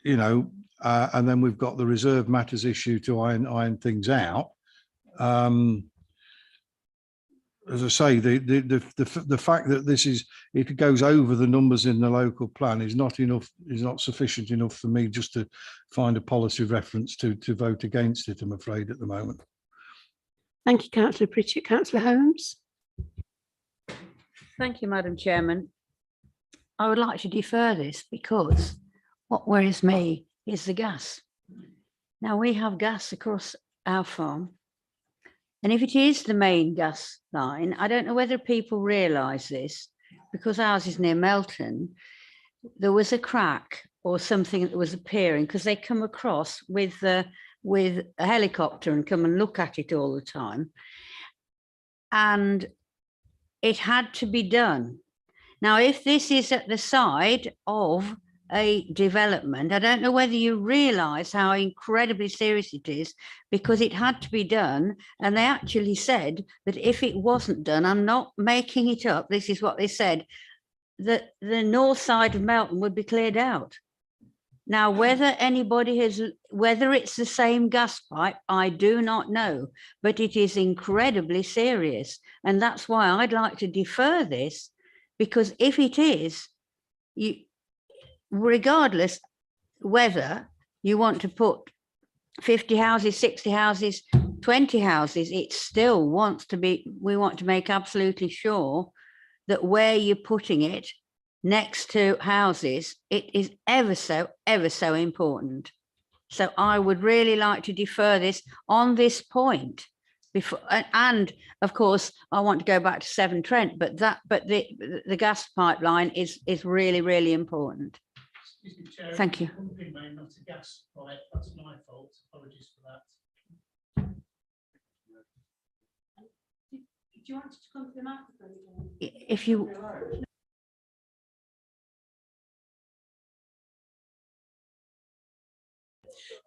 you know, and then we've got the reserve matters issue to iron things out. As I say, the fact that it goes over the numbers in the local plan is not enough, is not sufficient enough for me just to find a policy reference to vote against it, I'm afraid, at the moment. Thank you, Councillor Pritchett. Councillor Holmes. Thank you, Madam Chairman. I would like to defer this because what worries me is the gas. Now, we have gas across our farm, and if it is the main gas line, I don't know whether people realise this, because ours is near Melton. There was a crack or something that was appearing because they come across with a helicopter and come and look at it all the time, and it had to be done. Now, if this is at the side of a development, I don't know whether you realise how incredibly serious it is, because it had to be done. And they actually said that if it wasn't done, I'm not making it up, this is what they said, that the north side of Melton would be cleared out. Now, whether it's the same gas pipe, I do not know, but it is incredibly serious. And that's why I'd like to defer this, because if it is, regardless whether you want to put 50 houses, 60 houses, 20 houses, it still wants to be, we want to make absolutely sure that where you're putting it next to houses, it is ever so important. So I would really like to defer this on this point, before, and of course, I want to go back to Severn Trent, but the gas pipeline is really, really important. Thank you. Not a gas pipe, that's my fault. Apologies for that. Do you want to come to the microphone? If you,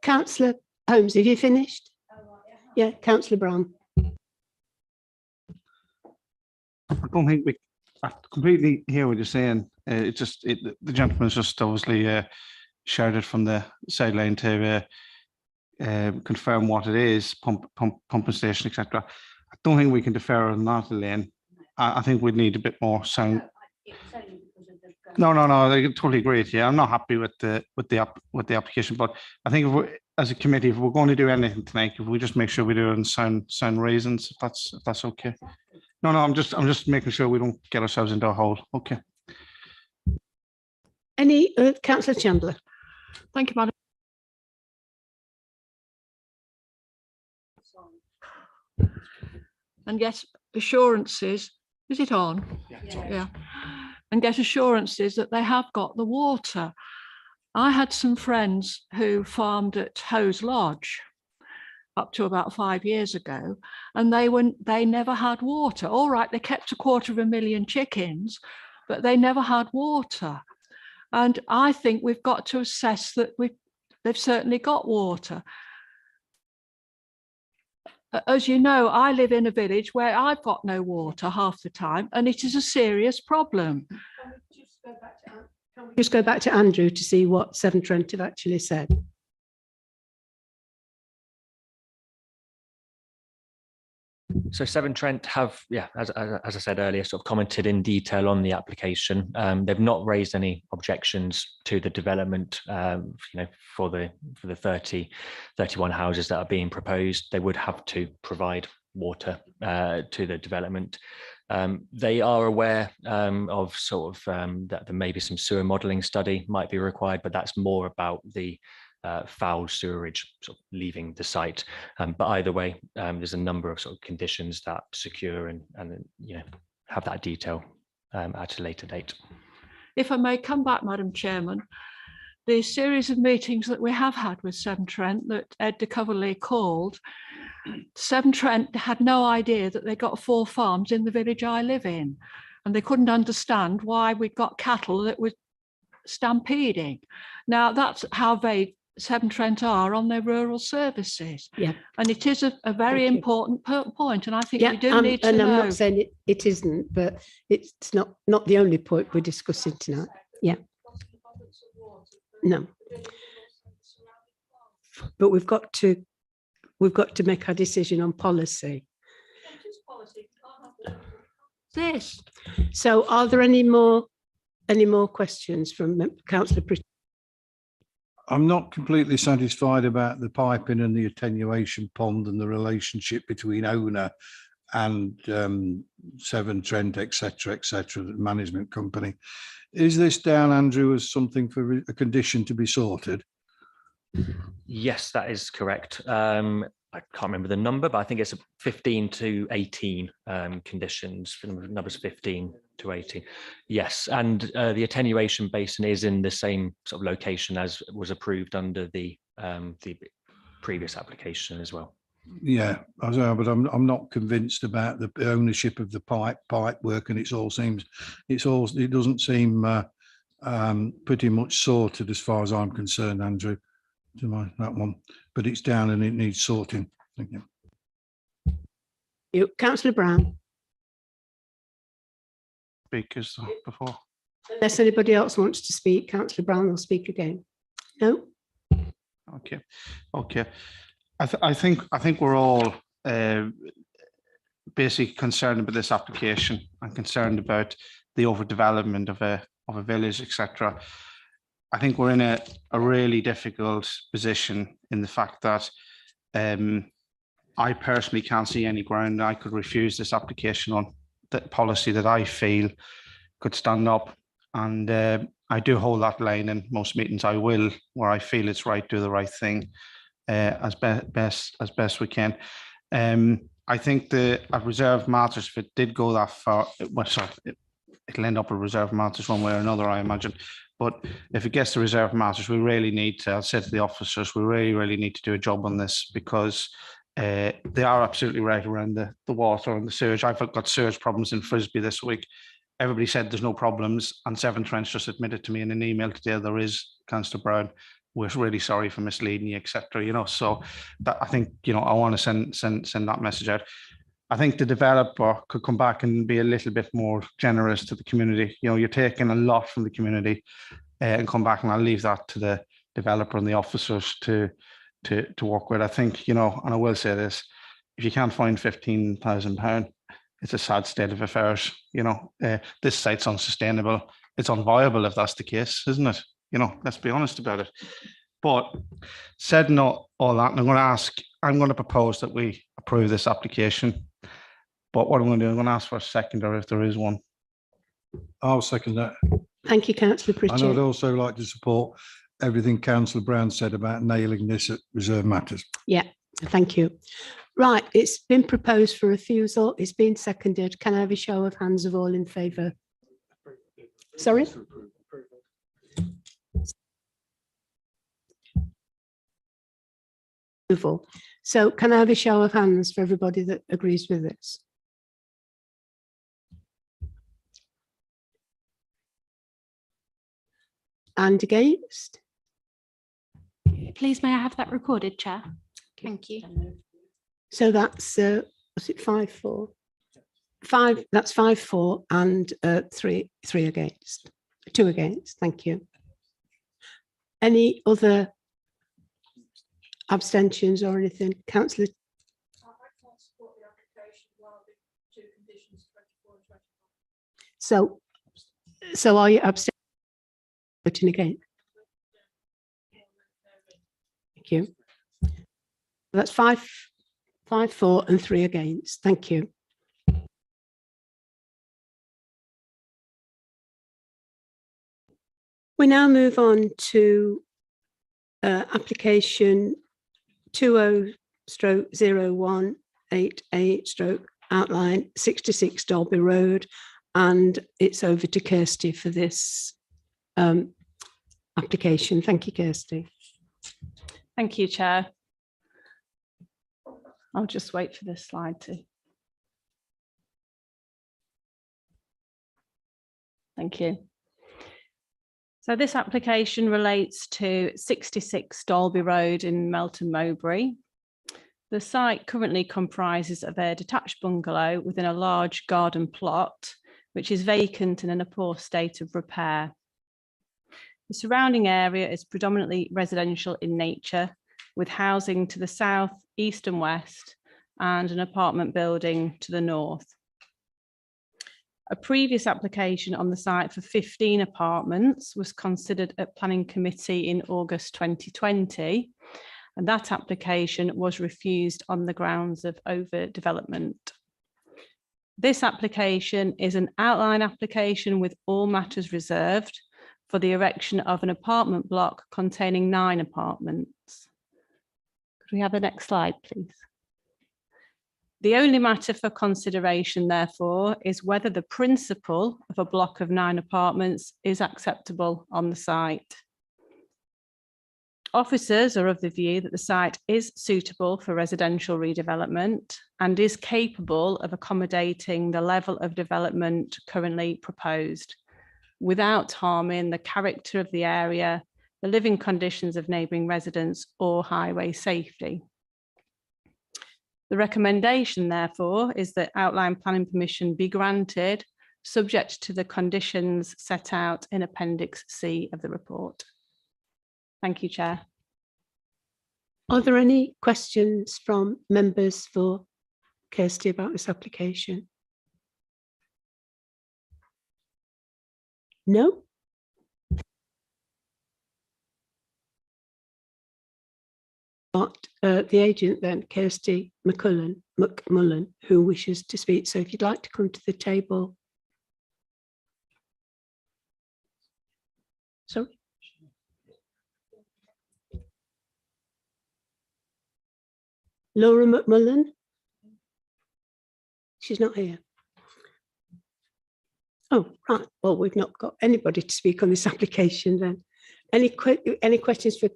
Councillor Holmes, have you finished? Yeah, Councillor Brown. I don't think I completely hear what you're saying. The gentleman's just obviously shouted from the sideline to confirm what it is, pumping station, etc. I don't think we can defer on that, Elaine. I think we'd need a bit more sound. No, I totally agree with you. I'm not happy with the application, but I think if we, as a committee, if we're going to do anything tonight, if we just make sure we do it in sound reasons, if that's okay. No, I'm just making sure we don't get ourselves into a hole. Okay. Any Councillor Chandler? Thank you, Madam. And get assurances, is it on? Yeah. And get assurances that they have got the water. I had some friends who farmed at Hose Lodge up to about 5 years ago, and they never had water. All right, they kept 250,000 chickens, but they never had water. And I think we've got to assess that they've certainly got water. As you know, I live in a village where I've got no water half the time, and it is a serious problem. Just go back to Andrew to see what Severn Trent have actually said. So Severn Trent have, as I said earlier, sort of commented in detail on the application. They've not raised any objections to the development, for the 31 houses that are being proposed. They would have to provide water to the development. They are aware of that there may be some sewer modelling study might be required, but that's more about the foul sewerage sort of leaving the site. But either way, there's a number of sort of conditions that secure and have that detail at a later date. If I may come back, Madam Chairman, the series of meetings that we have had with Severn Trent that Ed de Coverley called, Severn Trent had no idea that they got 4 farms in the village I live in, and they couldn't understand why we got cattle that were stampeding. Now that's how vague Severn Trent are on their rural services. Yeah. And it is a very important point, and I think we do need to and know. I'm not saying it isn't, but it's not the only point we're discussing tonight. Yeah. No. But we've got to make our decision on policy. This. So are there any more questions from Councillor Pritchett? I'm not completely satisfied about the piping and the attenuation pond and the relationship between owner and Severn Trent, etc., the management company. Is this down, Andrew, as something for a condition to be sorted? Yes, that is correct. I can't remember the number, but I think it's 15 to 18 conditions, numbers 15 to 18. Yes, and the attenuation basin is in the same sort of location as was approved under the previous application as well. Yeah, but I'm not convinced about the ownership of the pipe work, and it doesn't seem pretty much sorted as far as I'm concerned, Andrew. That one, but it's down and it needs sorting. Thank you. Councillor Brown. Speakers before. Unless anybody else wants to speak, Councillor Brown will speak again. No. Okay. I think we're all basically concerned about this application and concerned about the overdevelopment of a village, etc. I think we're in a really difficult position in the fact that I personally can't see any ground I could refuse this application on the policy that I feel could stand up. And I do hold that line in most meetings. I will, where I feel it's right, do the right thing as best we can. I think the reserve matters, if it did go that far, it'll end up a reserve matters one way or another, I imagine. But if it gets to reserve matters, we really need to, I'll say to the officers, we really need to do a job on this, because they are absolutely right around the water and the sewage. I've got sewage problems in Frisbee this week. Everybody said there's no problems, and Severn Trent just admitted to me in an email today there is. Councillor Brown, we're really sorry for misleading you, etc. You know, so that, I think, you know, I want to send that message out. I think the developer could come back and be a little bit more generous to the community. You know, you're taking a lot from the community, and come back, and I'll leave that to the developer and the officers to work with. I think, you know, and I will say this, if you can't find £15,000, it's a sad state of affairs. You know, this site's unsustainable. It's unviable if that's the case, isn't it? You know, let's be honest about it. But said not all that, and I'm going to propose that we approve this application. But what I'm going to do, I'm going to ask for a seconder if there is one. I'll second that. Thank you, councillor And I'd Pritchett. also like to support everything councillor Brown said about nailing this at reserve matters. Yeah, thank you. Right, it's been proposed for refusal. It's been seconded. Can I have a show of hands of all in favour? Sorry? Approval. So can I have a show of hands for everybody that agrees with this? And against? Please, may I have that recorded, Chair? Thank you. So that's, was it 5-4? That's 5-4 and 3 against, 2 against. Thank you. Any other abstentions or anything? Councillor? So are you abstaining? Voting again? Thank you. That's 5-4 and 3 against. Thank you. We now move on to application 20/0188/ outline 66 Dalby Road, and it's over to Kirsty for this application. Thank you, Kirsty. Thank you, Chair. I'll just wait for this slide to. Thank you. So this application relates to 66 Dalby Road in Melton Mowbray. The site currently comprises of a detached bungalow within a large garden plot, which is vacant and in a poor state of repair. The surrounding area is predominantly residential in nature, with housing to the south, east and west, and an apartment building to the north. A previous application on the site for 15 apartments was considered at Planning Committee in August 2020, and that application was refused on the grounds of overdevelopment. This application is an outline application with all matters reserved for the erection of an apartment block containing 9 apartments. Could we have the next slide, please? The only matter for consideration, therefore, is whether the principle of a block of 9 apartments is acceptable on the site. Officers are of the view that the site is suitable for residential redevelopment and is capable of accommodating the level of development currently proposed, without harming the character of the area, the living conditions of neighbouring residents, or highway safety. The recommendation, therefore, is that outline planning permission be granted, subject to the conditions set out in Appendix C of the report. Thank you, Chair. Are there any questions from members for Kirsty about this application? No? But the agent then, Kirsty McMullen, who wishes to speak. So if you'd like to come to the table. Sorry. Laura McMullen. She's not here. Oh, right. Well, we've not got anybody to speak on this application then. Any questions for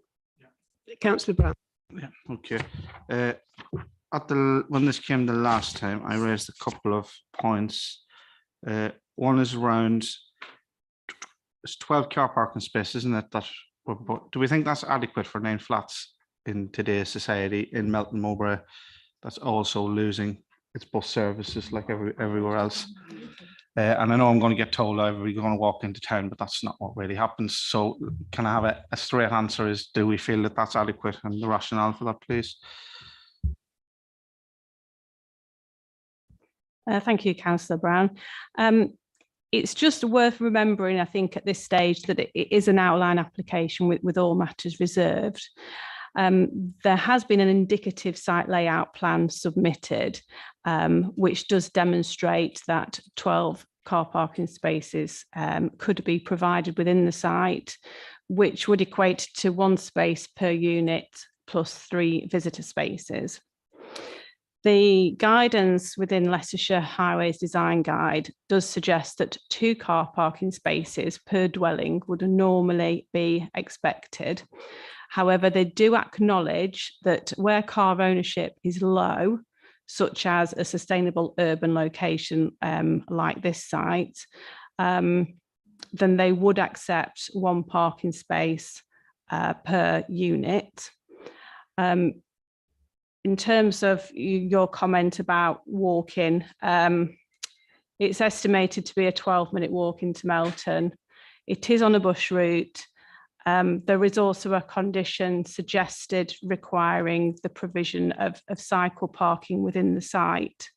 Councillor Brown? Yeah, okay. When this came the last time, I raised a couple of points. One is around it's 12 car parking spaces, isn't it? Do we think that's adequate for 9 flats in today's society in Melton Mowbray? That's also losing its bus services like everywhere else. And I know I'm going to get told everybody's going to walk into town, but that's not what really happens. So can I have a straight answer is, do we feel that that's adequate, and the rationale for that, please? Thank you, Councillor Brown. It's just worth remembering, I think, at this stage that it is an outline application with all matters reserved. There has been an indicative site layout plan submitted, which does demonstrate that 12 car parking spaces could be provided within the site, which would equate to 1 space per unit plus 3 visitor spaces. The guidance within Leicestershire Highways Design Guide does suggest that 2 car parking spaces per dwelling would normally be expected. However, they do acknowledge that where car ownership is low, such as a sustainable urban location like this site, then they would accept 1 parking space per unit. In terms of your comment about walking, it's estimated to be a 12-minute walk into Melton. It is on a bus route. There is also a condition suggested requiring the provision of cycle parking within the site.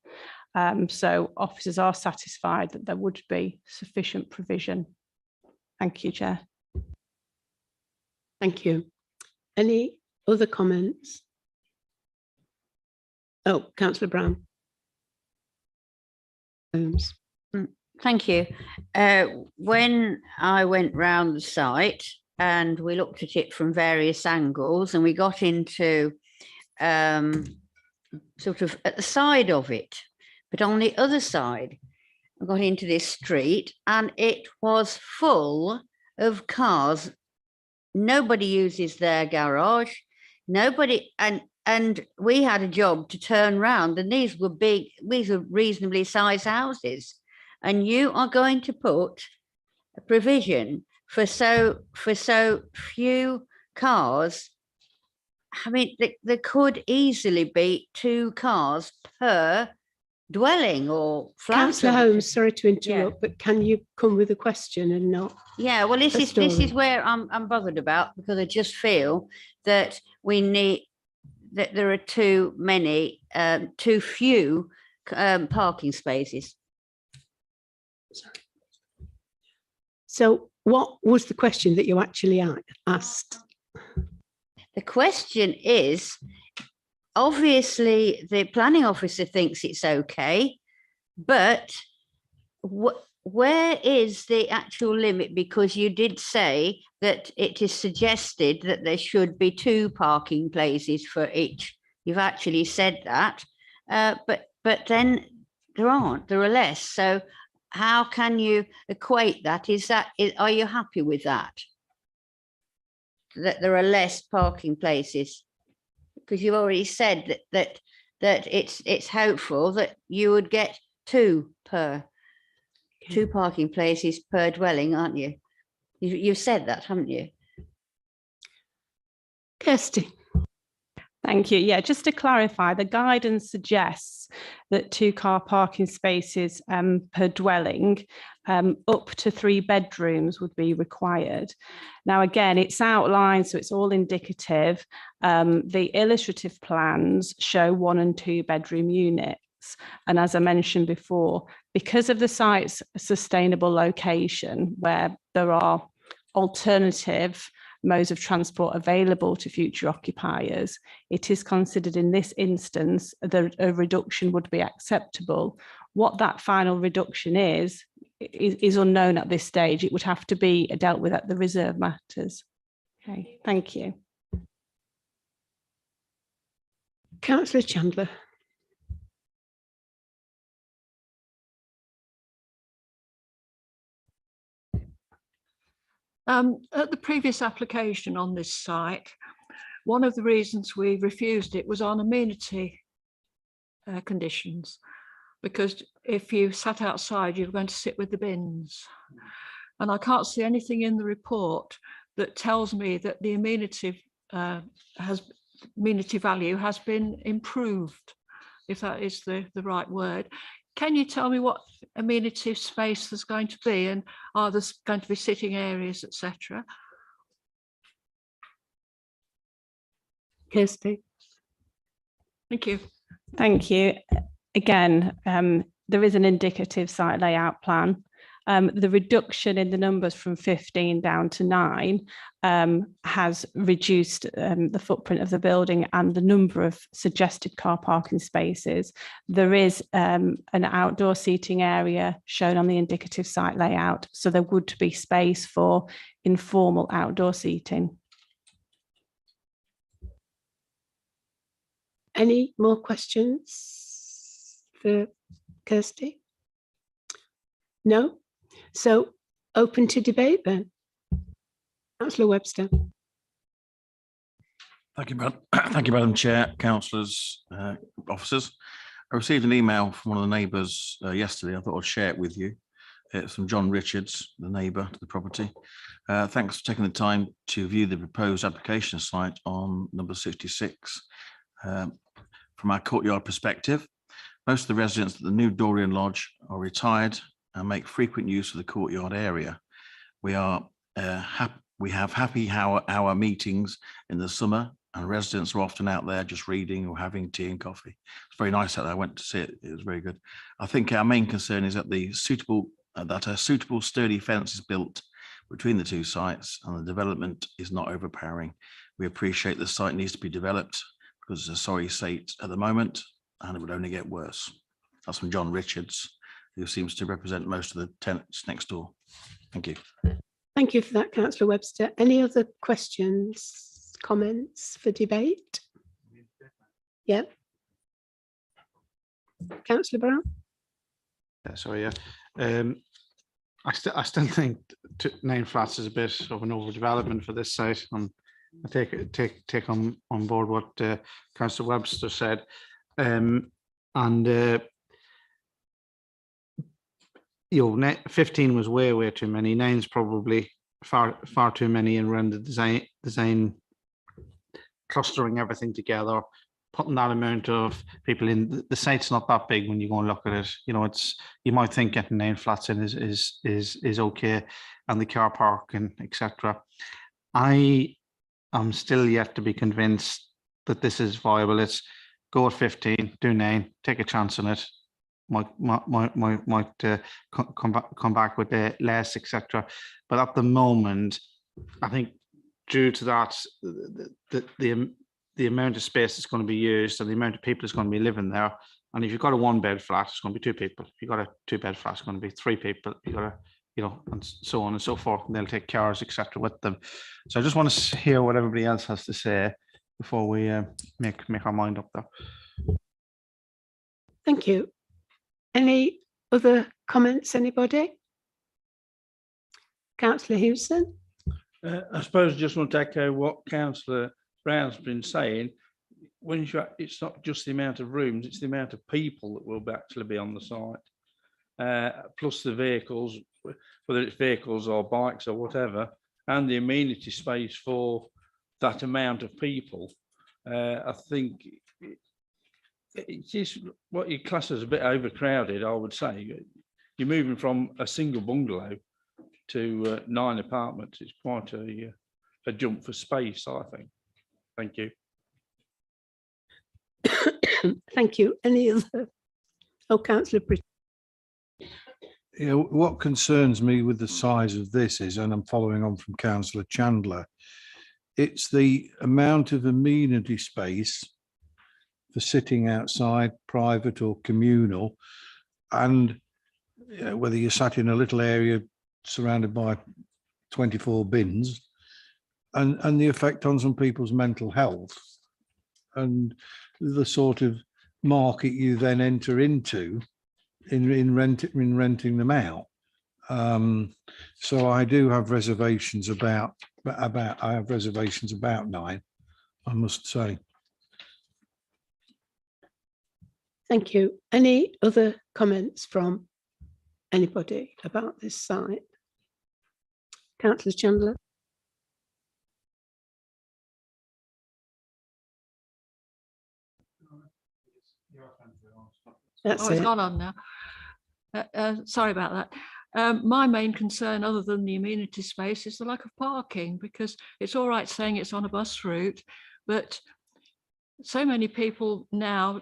So officers are satisfied that there would be sufficient provision. Thank you, Chair. Thank you. Any other comments? Oh, Councillor Brown. Holmes. Thank you. When I went round the site and we looked at it from various angles, and we got into sort of at the side of it, but on the other side, I got into this street and it was full of cars. Nobody uses their garage. Nobody, and we had a job to turn round, and these were reasonably sized houses, and you are going to put a provision for so few cars. I mean, there could easily be 2 cars per dwelling or flat. Councillor Holmes, sorry to interrupt, but can you come with a question and not? Yeah, well, this is where I'm bothered about, because I just feel that we need that there are too few parking spaces. Sorry. So what was the question that you actually asked? The question is, obviously the planning officer thinks it's okay, but where is the actual limit? Because you did say that it is suggested that there should be 2 parking places for each. You've actually said that, but then there aren't, there are less. So how can you equate that? Are you happy with that? That there are less parking places? Because you've already said that it's hopeful that you would get 2 parking places per dwelling, aren't you? You've said that, haven't you? Kirsty. Thank you. Yeah, just to clarify, the guidance suggests that 2 car parking spaces per dwelling, up to 3 bedrooms would be required. Now, again, it's outlined, so it's all indicative. The illustrative plans show 1 and 2 bedroom units. And as I mentioned before, because of the site's sustainable location, where there are alternative modes of transport available to future occupiers, it is considered in this instance that a reduction would be acceptable. What that final reduction is unknown at this stage. It would have to be dealt with at the reserve matters. Okay, thank you. Councillor Chandler. At the previous application on this site, one of the reasons we refused it was on amenity conditions, because if you sat outside, you were going to sit with the bins. And I can't see anything in the report that tells me that the amenity value has been improved, if that is the right word. Can you tell me what amenity space there's going to be, and are there going to be sitting areas, etc.? Kirsty. Thank you. Thank you. Again, there is an indicative site layout plan. The reduction in the numbers from 15 down to 9 has reduced the footprint of the building and the number of suggested car parking spaces. There is an outdoor seating area shown on the indicative site layout, so there would be space for informal outdoor seating. Any more questions for Kirsty? No? So open to debate then. Councillor Webster. Thank you, Madam Chair, councillors, officers. I received an email from one of the neighbours yesterday. I thought I'd share it with you. It's from John Richards, the neighbour to the property. Thanks for taking the time to view the proposed application site on number 66. From our courtyard perspective, most of the residents at the new Dorian Lodge are retired and make frequent use of the courtyard area. We have happy hour meetings in the summer, and residents are often out there just reading or having tea and coffee. It's very nice out there. I went to see it. It was very good. I think our main concern is that a suitable sturdy fence is built between the two sites and the development is not overpowering. We appreciate the site needs to be developed because it's a sorry state at the moment and it would only get worse. That's from John Richards, who seems to represent most of the tenants next door. Thank you. Thank you for that, Councillor Webster. Any other questions, comments for debate? Yeah. Councillor Brown? Yeah, sorry, yeah. I still think 9 flats is a bit of an overdevelopment for this site. I take on board what Councillor Webster said, and you know, 15 was way too many. 9's probably far too many, and around the design clustering everything together, putting that amount of people in. The site's not that big when you go and look at it. You know, you might think getting 9 flats in is okay, and the car parking, etc. I am still yet to be convinced that this is viable. Let's go at 15, do 9, take a chance on it. Might come back with less, etc. But at the moment, I think due to that, the amount of space that's going to be used and the amount of people that's going to be living there, and if you've got a 1-bed flat, it's going to be 2 people. If you've got a 2-bed flat, it's going to be 3 people. You got a, you know, and so on and so forth. And they'll take cars, etc. with them. So I just want to hear what everybody else has to say before we make our mind up there. Thank you. Any other comments, anybody? Councillor Hewson? I suppose I just want to echo what Councillor Brown's been saying. It's not just the amount of rooms, it's the amount of people that will actually be on the site, plus the vehicles, whether it's vehicles or bikes or whatever, and the amenity space for that amount of people. I think it's just what you class as a bit overcrowded, I would say. You're moving from a single bungalow to 9 apartments. It's quite a jump for space, I think. Thank you. Thank you. Any other? Oh, Councillor Pritchett. You know, what concerns me with the size of this is, and I'm following on from Councillor Chandler, it's the amount of amenity space for sitting outside, private or communal, and you know, whether you're sat in a little area surrounded by 24 bins, and the effect on some people's mental health, and the sort of market you then enter into in renting them out. So I do have reservations about 9, I must say. Thank you. Any other comments from anybody about this site? Councillor Chandler? That's Oh, it's it. gone on now. Sorry about that. My main concern, other than the amenity space, is the lack of parking, because it's all right saying it's on a bus route, but so many people now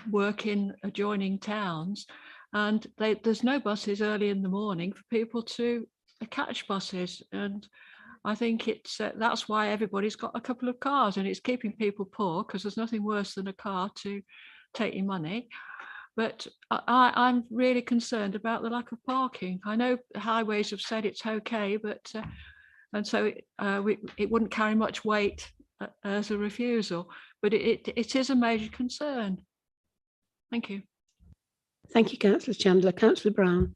work in adjoining towns, and there's no buses early in the morning for people to catch buses. And I think it's that's why everybody's got a couple of cars, and it's keeping people poor, because there's nothing worse than a car to take your money. But I'm really concerned about the lack of parking. I know highways have said it's okay, but and so it wouldn't carry much weight as a refusal, but it is a major concern. Thank you. Thank you, Councillor Chandler. Councillor Brown?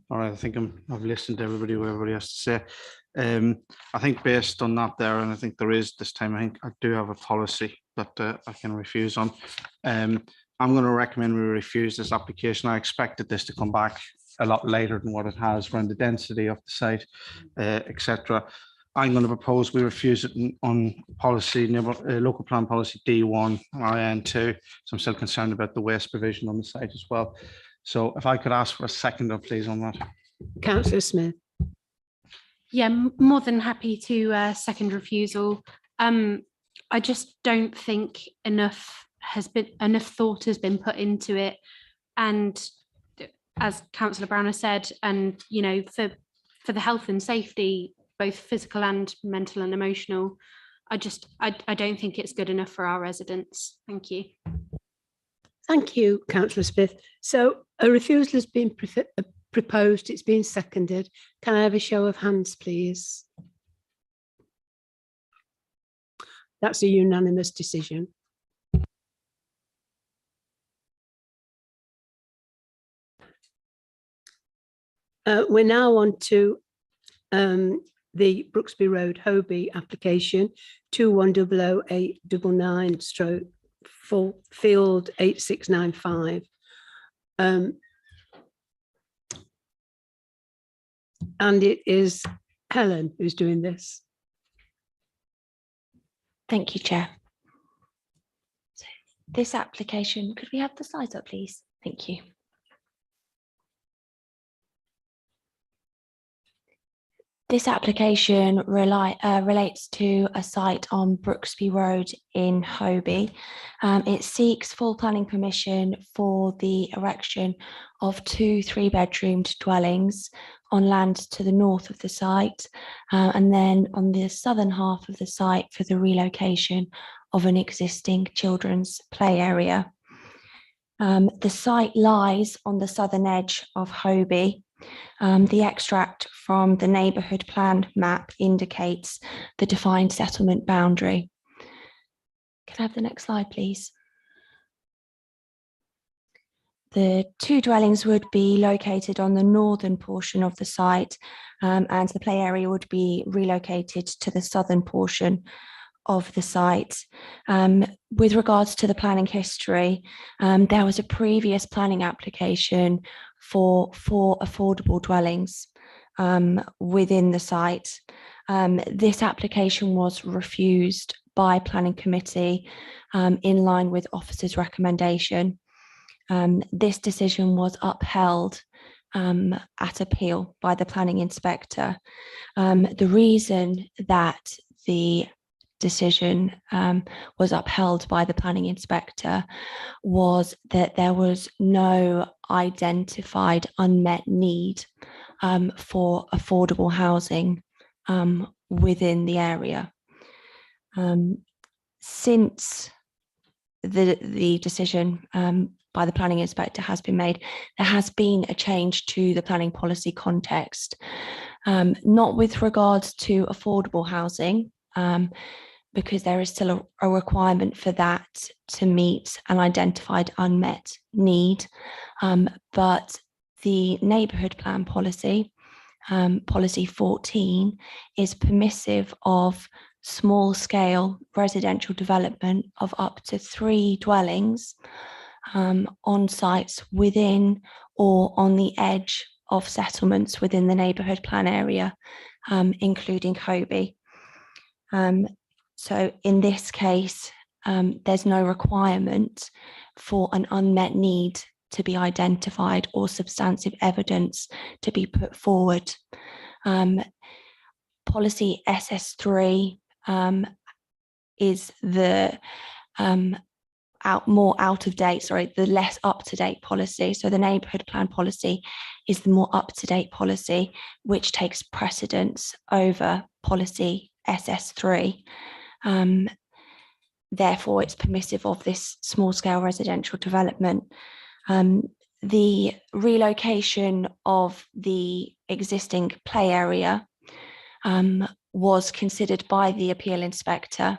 All right, I think I've listened to everybody, what everybody has to say. I think based on that there, and I think there is this time, I think I do have a policy that I can refuse on. I'm going to recommend we refuse this application. I expected this to come back a lot later than what it has around the density of the site, etc. I'm going to propose we refuse it on policy, local plan policy D1 and IN2. So I'm still concerned about the waste provision on the site as well. So if I could ask for a seconder, please, on that. Councillor Smith? Yeah, more than happy to second refusal. I just don't think enough thought has been put into it, and as Councillor Brown has said, and you know, for the health and safety, both physical and mental and emotional, I don't think it's good enough for our residents. Thank you. Thank you, Councillor Smith. So a refusal has been proposed, it's been seconded. Can I have a show of hands, please? That's a unanimous decision. We're now on to the Brooksby Road Hobie application 2100-899 stroke full field 8695. And it is Helen who's doing this. Thank you, Chair. So this application, could we have the slides up, please? Thank you. This application relates to a site on Brooksby Road in Hobie. It seeks full planning permission for the erection of 2 3-bedroomed dwellings on land to the north of the site, and then on the southern half of the site for the relocation of an existing children's play area. The site lies on the southern edge of Hobie. The extract from the neighbourhood plan map indicates the defined settlement boundary. Can I have the next slide, please? The 2 dwellings would be located on the northern portion of the site, and the play area would be relocated to the southern portion of the site. With regards to the planning history, there was a previous planning application for 4 affordable dwellings within the site. This application was refused by Planning Committee in line with officer's recommendation. This decision was upheld at appeal by the planning inspector. The reason that the decision was upheld by the planning inspector was that there was no identified unmet need for affordable housing within the area. Since the decision by the planning inspector has been made, there has been a change to the planning policy context, not with regards to affordable housing, because there is still a requirement for that to meet an identified unmet need, but the neighbourhood plan policy, policy 14, is permissive of small scale residential development of up to 3 dwellings on sites within or on the edge of settlements within the neighbourhood plan area, including Hobie. So in this case, there's no requirement for an unmet need to be identified or substantive evidence to be put forward. Policy SS3 is the more out of date, the less up to date policy. So the neighbourhood plan policy is the more up to date policy, which takes precedence over policy SS3. Therefore, it's permissive of this small scale residential development. The relocation of the existing play area was considered by the appeal inspector,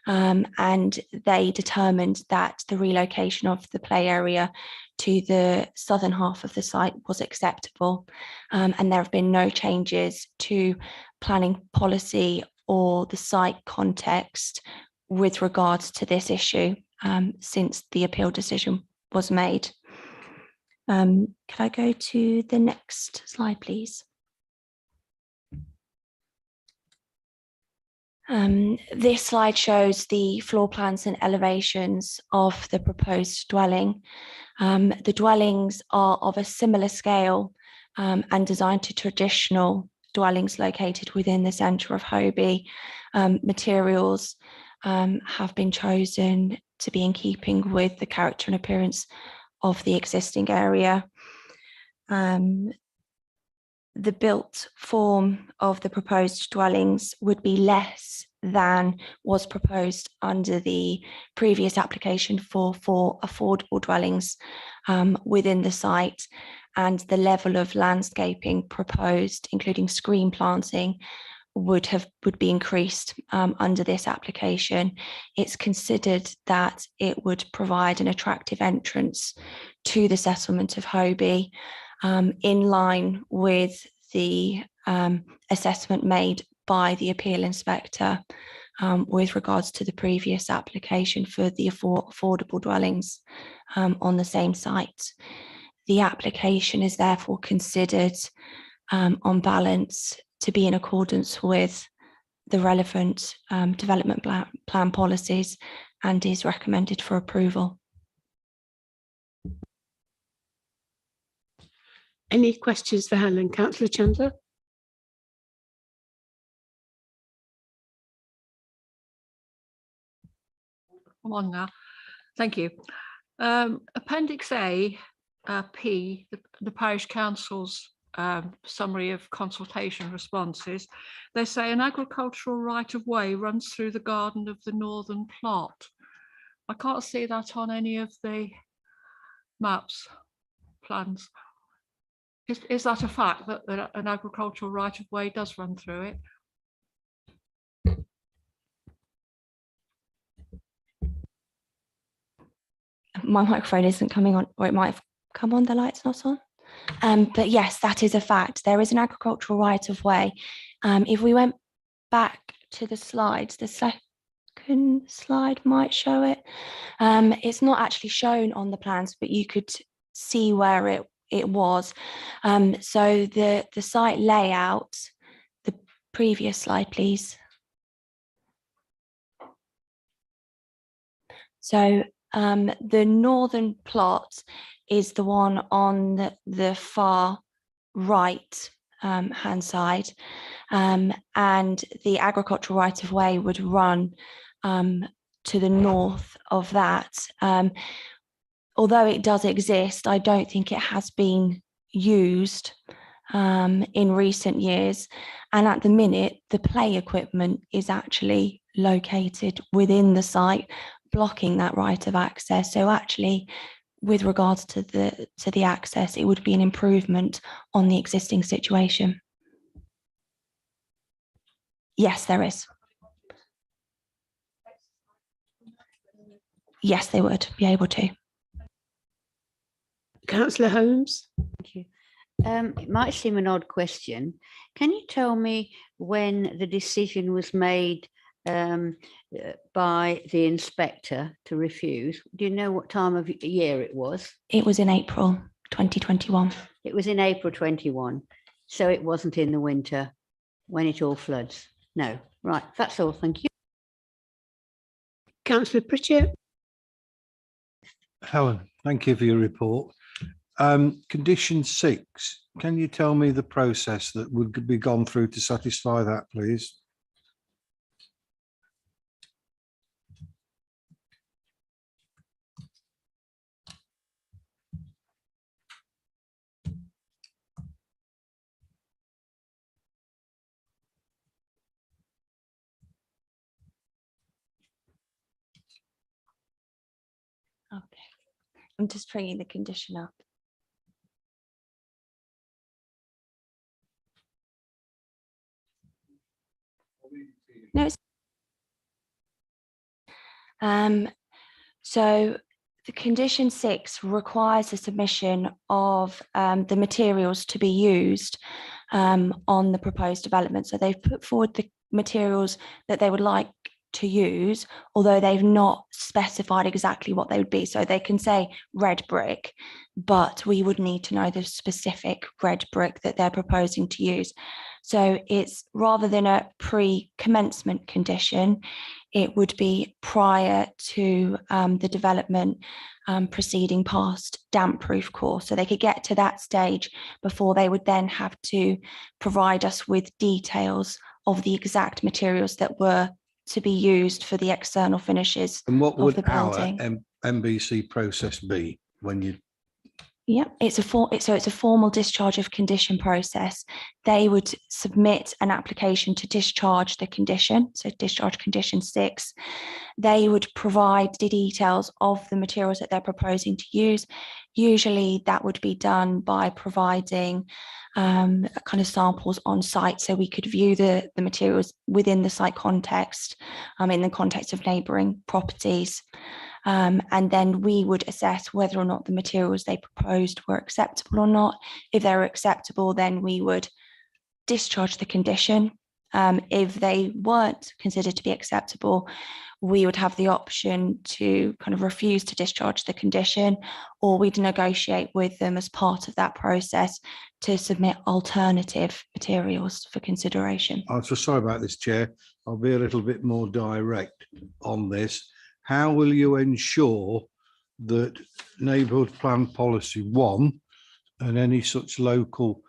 and they determined that the relocation of the play area to the southern half of the site was acceptable, and there have been no changes to planning policy or the site context with regards to this issue since the appeal decision was made. Could I go to the next slide, please? This slide shows the floor plans and elevations of the proposed dwelling. The dwellings are of a similar scale and designed to traditional dwellings located within the centre of Hobie. Materials have been chosen to be in keeping with the character and appearance of the existing area. The built form of the proposed dwellings would be less than was proposed under the previous application for affordable dwellings within the site, and the level of landscaping proposed, including screen planting, would be increased under this application. It's considered that it would provide an attractive entrance to the settlement of Hobie, in line with the assessment made by the appeal inspector with regards to the previous application for the affordable dwellings on the same site. The application is therefore considered on balance to be in accordance with the relevant development plan policies and is recommended for approval. Any questions for Helen? Councillor Chandler? I'm on now. Thank you. Appendix A, P, the Parish Council's summary of consultation responses. They say an agricultural right-of-way runs through the garden of the northern plot. I can't see that on any of the maps, plans. Is that a fact that an agricultural right-of-way does run through it? My microphone isn't coming on, or it might have come on, the light's not on. But yes, that is a fact. There is an agricultural right-of-way. If we went back to the slides, the second slide might show it. It's not actually shown on the plans, but you could see where it was. So the site layout, the previous slide, please. So the northern plot is the one on the far right hand side, and the agricultural right-of-way would run to the north of that. Although it does exist, I don't think it has been used in recent years. And at the minute, the play equipment is actually located within the site, blocking that right of access. So actually, with regards to the access, it would be an improvement on the existing situation. Yes, there is. Yes, they would be able to. Councillor Holmes? Thank you. It might seem an odd question. Can you tell me when the decision was made by the inspector to refuse? Do you know what time of year it was? It was in April 2021. It was in April 21. So it wasn't in the winter when it all floods. No, right. That's all. Thank you. Councillor Pritchett. Helen, thank you for your report. Condition 6, can you tell me the process that would be gone through to satisfy that, please? Okay, I'm just bringing the condition up. No, so the condition 6 requires the submission of the materials to be used on the proposed development. So they've put forward the materials that they would like to use, although they've not specified exactly what they would be. So they can say red brick, but we would need to know the specific red brick that they're proposing to use. So it's rather than a pre-commencement condition, it would be prior to the development proceeding past damp proof course. So they could get to that stage before they would then have to provide us with details of the exact materials that were to be used for the external finishes. And what of would the our building. MBC process be when you? Yeah, it's a formal discharge of condition process. They would submit an application to discharge the condition, so discharge condition 6. They would provide the details of the materials that they're proposing to use. Usually that would be done by providing kind of samples on site, so we could view the materials within the site context, in the context of neighbouring properties. And then we would assess whether or not the materials they proposed were acceptable or not. If they were acceptable, then we would discharge the condition. If they weren't considered to be acceptable, we would have the option to kind of refuse to discharge the condition, or we'd negotiate with them as part of that process to submit alternative materials for consideration. I'm so sorry about this, Chair. I'll be a little bit more direct on this. How will you ensure that neighbourhood plan policy 1 and any such local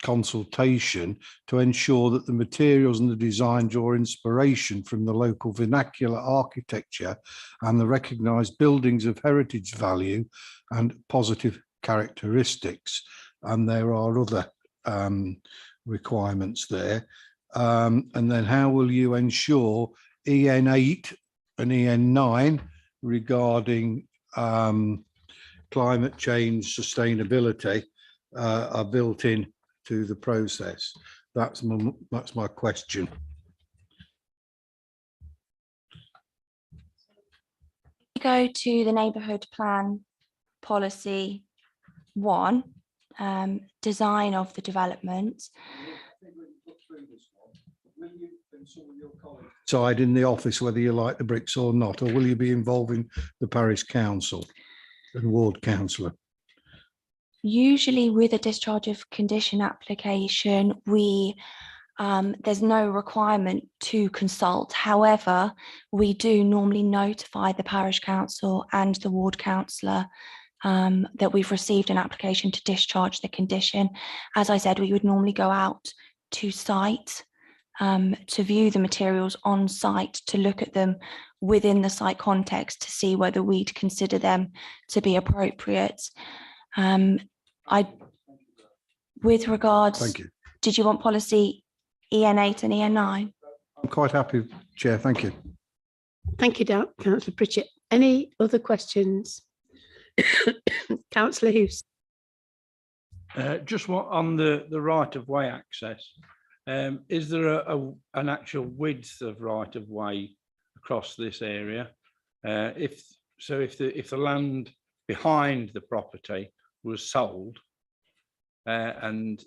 consultation to ensure that the materials and the design draw inspiration from the local vernacular architecture and the recognised buildings of heritage value and positive characteristics? And there are other requirements there. And then how will you ensure EN8 and EN9 regarding climate change sustainability are built in to the process? That's my question. Go to the neighbourhood plan policy 1, design of the development. Decide in the office whether you like the bricks or not, or will you be involving the parish council and ward councillor? Usually with a discharge of condition application, there's no requirement to consult. However, we do normally notify the parish council and the ward councillor that we've received an application to discharge the condition. As I said, we would normally go out to site to view the materials on site, to look at them within the site context to see whether we'd consider them to be appropriate. With regards, thank you. Did you want policy EN8 and EN9? I'm quite happy, Chair. Thank you. Thank you, Councillor Pritchett. Any other questions? Councillor Hughes. Just what on the right of way access. Is there an actual width of right of way across this area? If the land behind the property was sold, and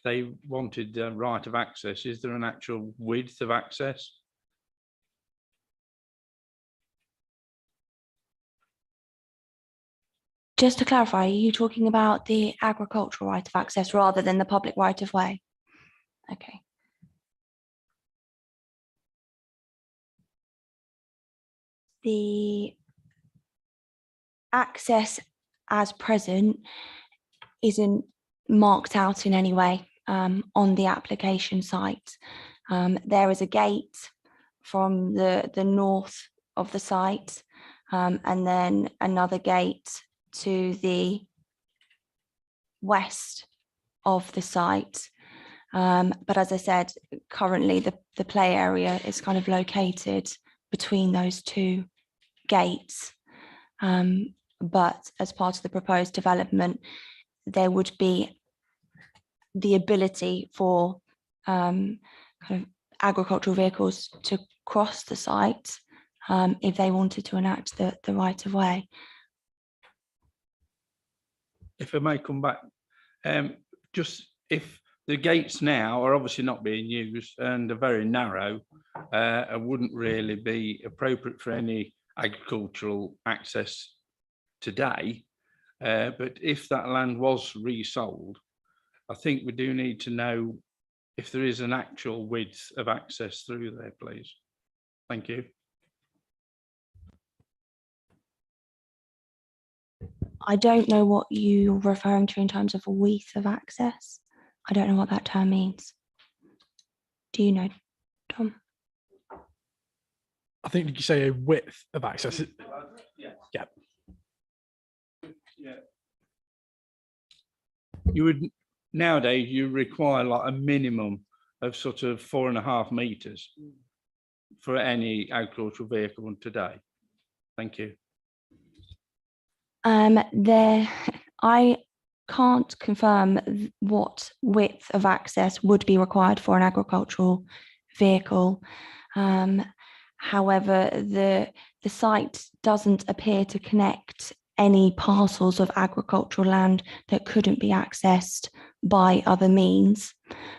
they wanted the right of access. Is there an actual width of access? Just to clarify, are you talking about the agricultural right of access rather than the public right of way? Okay. The access as present isn't marked out in any way on the application site. There is a gate from the north of the site, and then another gate to the west of the site. But as I said, currently the play area is kind of located between those two gates. But as part of the proposed development, there would be the ability for kind of agricultural vehicles to cross the site if they wanted to enact the right of way. If I may come back, just if the gates now are obviously not being used and are very narrow, and wouldn't really be appropriate for any agricultural access today. But if that land was resold, I think we do need to know if there is an actual width of access through there, please. Thank you. I don't know what you're referring to in terms of a width of access. I don't know what that term means. Do you know, Tom? I think, did you say a width of access? Yeah. You would nowadays you require like a minimum of sort of 4.5 meters for any agricultural vehicle today. Thank you. I can't confirm what width of access would be required for an agricultural vehicle. However, the site doesn't appear to connect any parcels of agricultural land that couldn't be accessed by other means.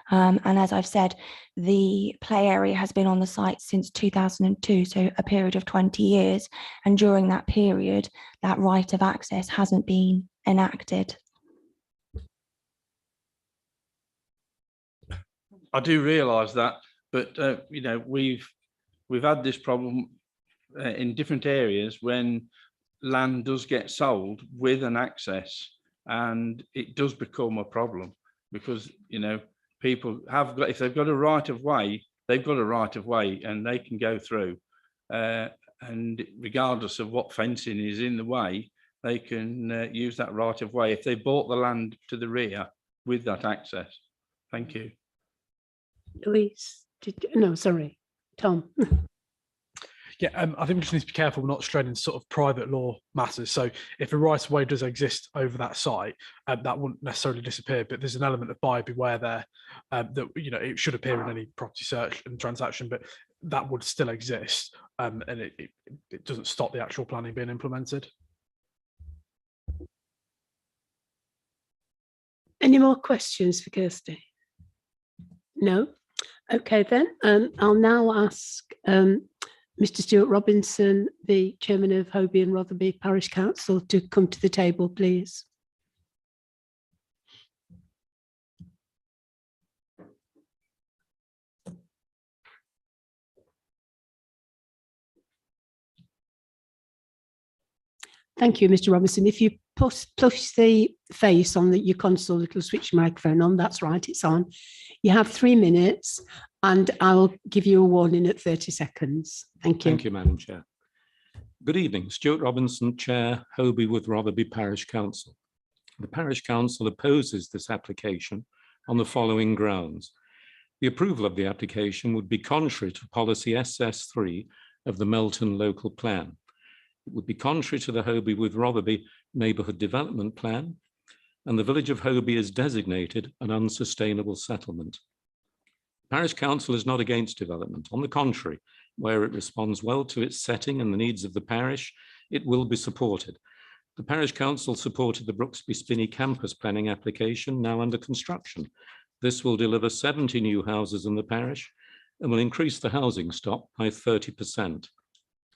And as I've said, the play area has been on the site since 2002, so a period of 20 years. And during that period, that right of access hasn't been enacted. I do realise that, but you know, we've had this problem in different areas when land does get sold with an access, and it does become a problem because, you know, people have got, if they've got a right of way, they've got a right of way and they can go through, and regardless of what fencing is in the way, they can use that right of way if they bought the land to the rear with that access. Thank you. Louise, no, sorry, Tom. Yeah, I think we just need to be careful not straying into sort of private law matters. So if a right of way does exist over that site, that wouldn't necessarily disappear, but there's an element of buyer beware there that, you know, it should appear in any property search and transaction, but that would still exist, and it doesn't stop the actual planning being implemented. Any more questions for Kirsty? No? Okay then, I'll now ask Mr. Stuart Robinson, the Chairman of Hobey and Rotherby Parish Council, to come to the table, please. Thank you, Mr. Robinson. If you push the face on your console, it'll switch your microphone on. That's right, it's on. You have 3 minutes and I'll give you a warning at 30 seconds. Thank you. Thank you, Madam Chair. Good evening, Stuart Robinson, Chair, Hobey with Rotherby Parish Council. The Parish Council opposes this application on the following grounds. The approval of the application would be contrary to policy SS3 of the Melton Local Plan. It would be contrary to the Hobey with Rotherby Neighbourhood Development Plan, and the village of Hobey is designated an unsustainable settlement. Parish Council is not against development. On the contrary, where it responds well to its setting and the needs of the parish, it will be supported. The Parish Council supported the Brooksby Spinney campus planning application now under construction. This will deliver 70 new houses in the parish and will increase the housing stock by 30%.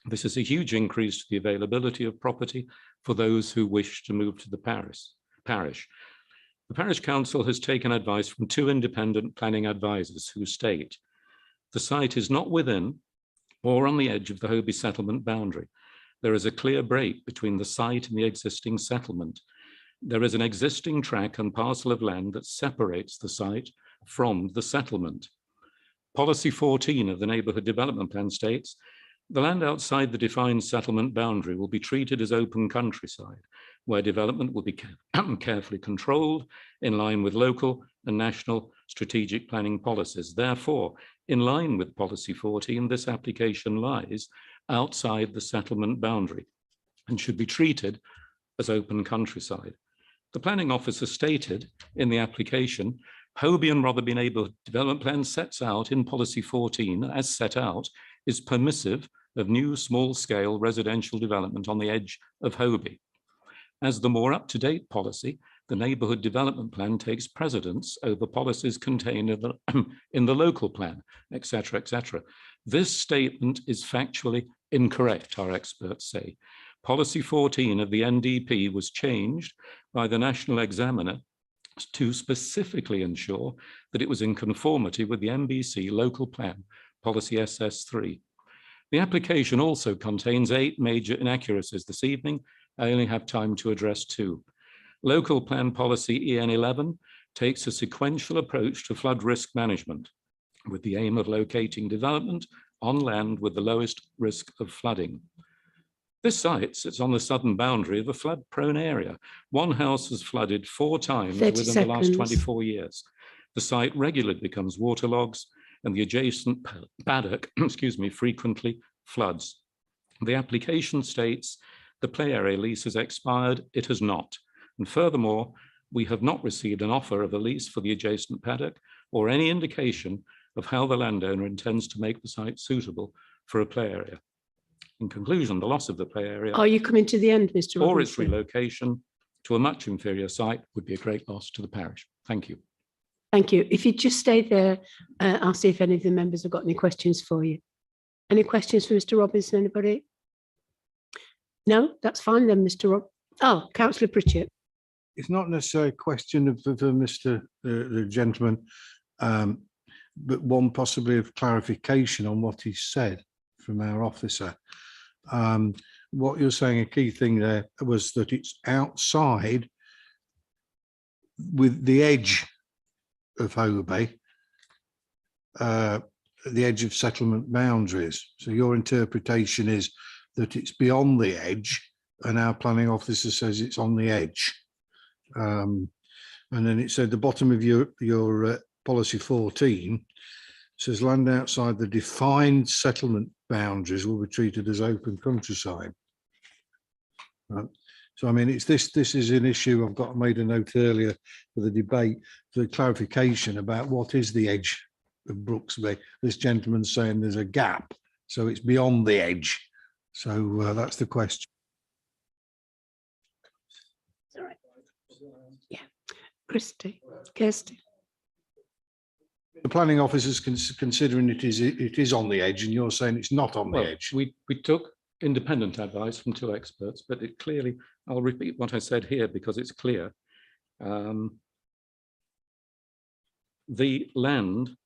This is a huge increase to the availability of property for those who wish to move to the parish. The Parish Council has taken advice from 2 independent planning advisors who state the site is not within or on the edge of the Hobie settlement boundary. There is a clear break between the site and the existing settlement. There is an existing tract and parcel of land that separates the site from the settlement. Policy 14 of the Neighbourhood Development Plan states, the land outside the defined settlement boundary will be treated as open countryside, where development will be carefully controlled in line with local and national strategic planning policies. Therefore, in line with Policy 14, this application lies outside the settlement boundary and should be treated as open countryside. The planning officer stated in the application, Hobie and Rotherby Neighbourhood Development Plan sets out in Policy 14, as set out, is permissive of new small-scale residential development on the edge of Hobie. As the more up-to-date policy, the Neighbourhood Development Plan takes precedence over policies contained in the local plan, etc., etc. This statement is factually incorrect, our experts say. Policy 14 of the NDP was changed by the National Examiner to specifically ensure that it was in conformity with the NBC local plan, policy SS3. The application also contains 8 major inaccuracies. This evening, I only have time to address 2. Local plan policy EN11 takes a sequential approach to flood risk management with the aim of locating development on land with the lowest risk of flooding. This site sits on the southern boundary of a flood-prone area. One house has flooded 4 times within the last 24 years. The site regularly becomes waterlogs and the adjacent paddock, frequently floods. The application states the play area lease has expired. It has not. And furthermore, we have not received an offer of a lease for the adjacent paddock or any indication of how the landowner intends to make the site suitable for a play area. In conclusion, the loss of the play area Are you coming to the end, Mr. or its Robinson? relocation to a much inferior site would be a great loss to the parish. Thank you. Thank you. If you just stay there, I'll see if any of the members have got any questions for you. Any questions for Mr. Robinson, anybody? No, that's fine then, Mr. Rob. Oh, Councillor Pritchett. It's not necessarily a question of Mr. The gentleman, but one possibly of clarification on what he said from our officer. What you're saying, a key thing there was that it's outside with the edge of Hobie, the edge of settlement boundaries. So your interpretation is that it's beyond the edge, and our planning officer says it's on the edge. And then it said the bottom of your policy 14 says land outside the defined settlement boundaries will be treated as open countryside. Right. So I mean, it's this is an issue. I've made a note earlier for the debate, the clarification about what is the edge of Brooksby. This gentleman's saying there's a gap, so it's beyond the edge. So that's the question. All right. Yeah, Kirsty. The planning officer's considering it is on the edge, and you're saying it's not on the edge. We took independent advice from 2 experts, but it clearly, I'll repeat what I said here because it's clear. The land,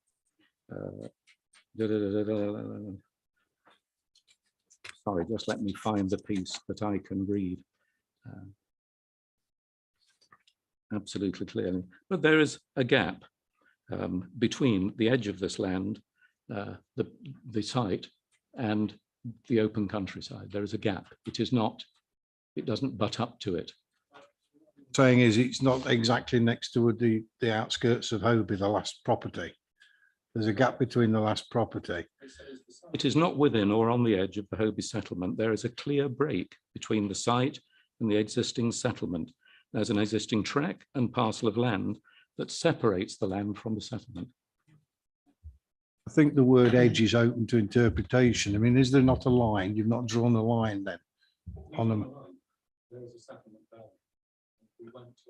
sorry, just let me find the piece that I can read absolutely clearly. But there is a gap between the edge of this land, the site, and the open countryside. There is a gap. It is not, it doesn't butt up to it. Saying is it's not exactly next to the outskirts of Hobie, the last property. There's a gap between the last property. It is not within or on the edge of the Hobie settlement. There is a clear break between the site and the existing settlement. There's an existing tract and parcel of land that separates the land from the settlement. I think the word edge is open to interpretation. I mean, is there not a line? You've not drawn a line then on them.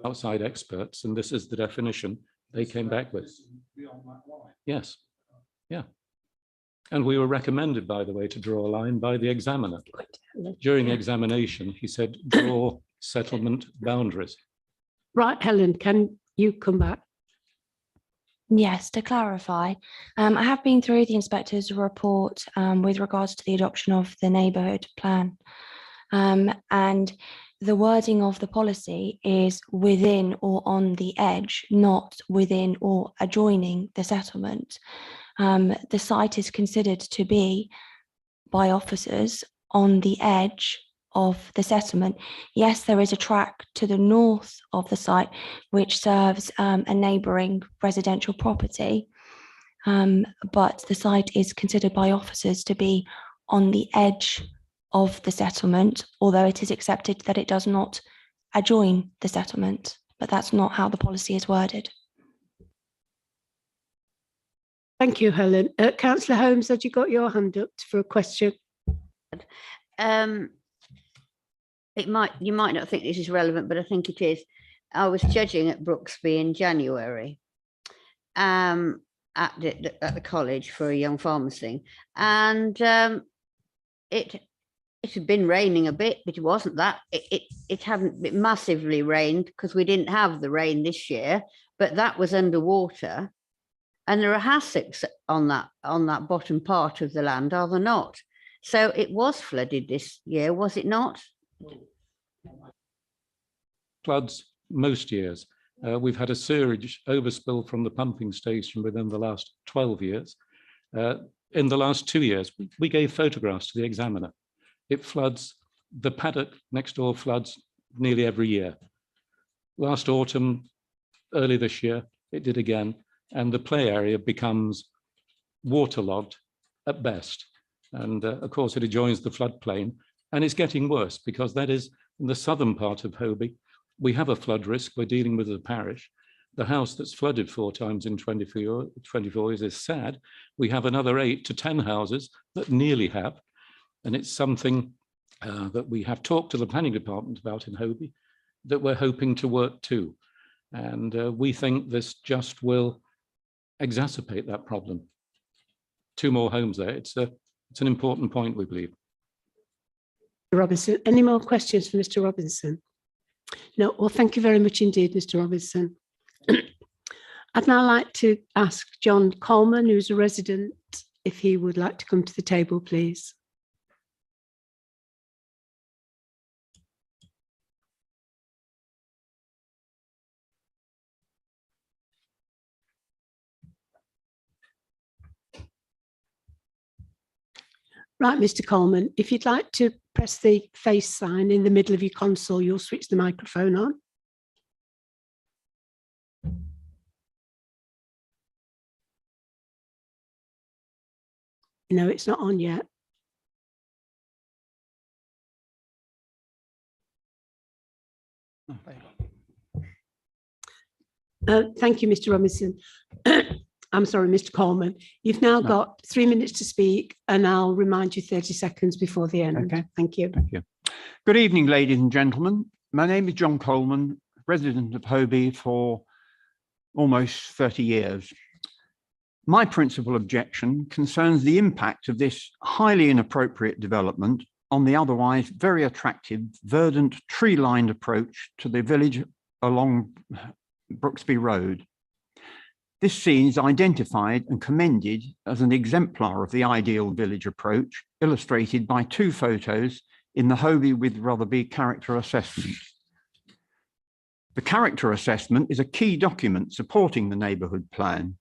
Outside experts, and this is the definition they came back with. Yes, yeah. And we were recommended, by the way, to draw a line by the examiner. During the examination, he said, draw settlement boundaries. Right, Helen, can you come back? Yes, to clarify, I have been through the inspector's report with regards to the adoption of the neighbourhood plan. And the wording of the policy is within or on the edge, not within or adjoining the settlement. The site is considered to be by officers on the edge of the settlement. Yes, there is a track to the north of the site which serves a neighbouring residential property, but the site is considered by officers to be on the edge of the settlement, although it is accepted that it does not adjoin the settlement, but that's not how the policy is worded. Thank you, Helen. Councillor Holmes, had you got your hand up for a question? You might not think this is relevant, but I think it is. I was judging at Brooksby in January at the college for a young farmers thing, and it had been raining a bit, but it wasn't that. It hadn't massively rained because we didn't have the rain this year, but that was underwater. And there are hassocks on that bottom part of the land, are there not? So it was flooded this year, was it not? Floods most years. We've had a sewage overspill from the pumping station within the last 12 years. In the last 2 years, we gave photographs to the examiner. It floods, the paddock next door floods nearly every year. Last autumn, early this year, it did again, and the play area becomes waterlogged at best. And of course, it adjoins the floodplain, and it's getting worse because that is in the southern part of Hobie. We have a flood risk we're dealing with as a parish. The house that's flooded 4 times in 24 years is sad. We have another 8 to 10 houses that nearly have. And it's something that we have talked to the planning department about in Hobie that we're hoping to work to. And we think this just will exacerbate that problem. 2 more homes there. It's an important point, we believe. Robinson, any more questions for Mr. Robinson? No, well, thank you very much indeed, Mr. Robinson. I'd now like to ask John Coleman, who's a resident, if he would like to come to the table, please. Right, Mr. Coleman, if you'd like to press the face sign in the middle of your console, you'll switch the microphone on. No, it's not on yet. Thank you, Mr. Robinson. I'm sorry, Mr. Coleman. You've now got 3 minutes to speak, and I'll remind you 30 seconds before the end. Okay. Thank you. Thank you. Good evening, ladies and gentlemen. My name is John Coleman, resident of Hobie for almost 30 years. My principal objection concerns the impact of this highly inappropriate development on the otherwise very attractive, verdant, tree-lined approach to the village along Brooksby Road. This scene is identified and commended as an exemplar of the ideal village approach, illustrated by 2 photos in the Hobie with Rotherby character assessment. The character assessment is a key document supporting the neighbourhood plan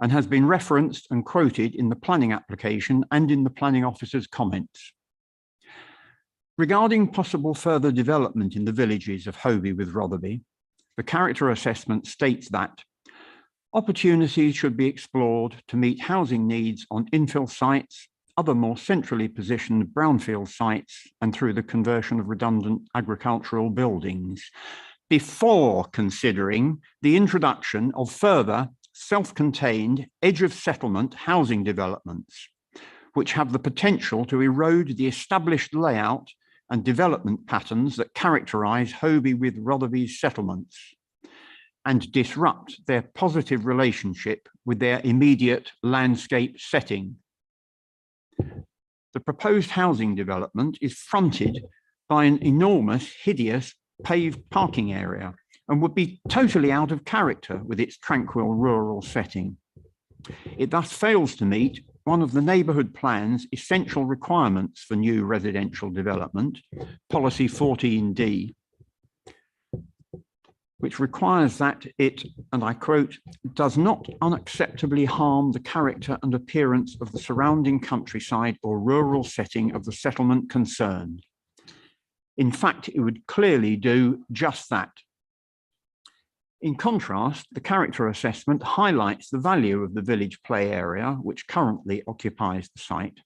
and has been referenced and quoted in the planning application and in the planning officer's comments. Regarding possible further development in the villages of Hobie with Rotherby, the character assessment states that opportunities should be explored to meet housing needs on infill sites, other more centrally positioned brownfield sites, and through the conversion of redundant agricultural buildings, before considering the introduction of further self-contained edge of settlement housing developments, which have the potential to erode the established layout and development patterns that characterise Hobie with Rotherby's settlements and disrupt their positive relationship with their immediate landscape setting. The proposed housing development is fronted by an enormous, hideous paved parking area and would be totally out of character with its tranquil rural setting. It thus fails to meet one of the neighbourhood plan's essential requirements for new residential development, Policy 14D, which requires that it, and I quote, does not unacceptably harm the character and appearance of the surrounding countryside or rural setting of the settlement concerned. In fact, it would clearly do just that. In contrast, the character assessment highlights the value of the village play area, which currently occupies the site.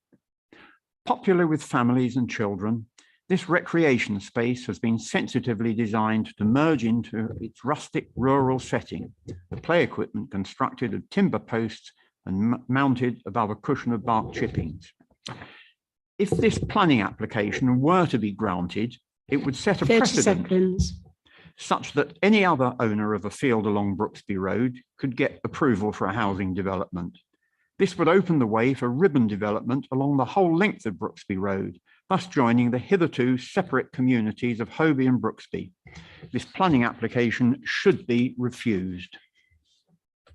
Popular with families and children, this recreation space has been sensitively designed to merge into its rustic rural setting, the play equipment constructed of timber posts and mounted above a cushion of bark chippings. If this planning application were to be granted, it would set a 30 precedent seconds. such that any other owner of a field along Brooksby Road could get approval for a housing development. This would open the way for ribbon development along the whole length of Brooksby Road, thus joining the hitherto separate communities of Hobie and Brooksby. This planning application should be refused.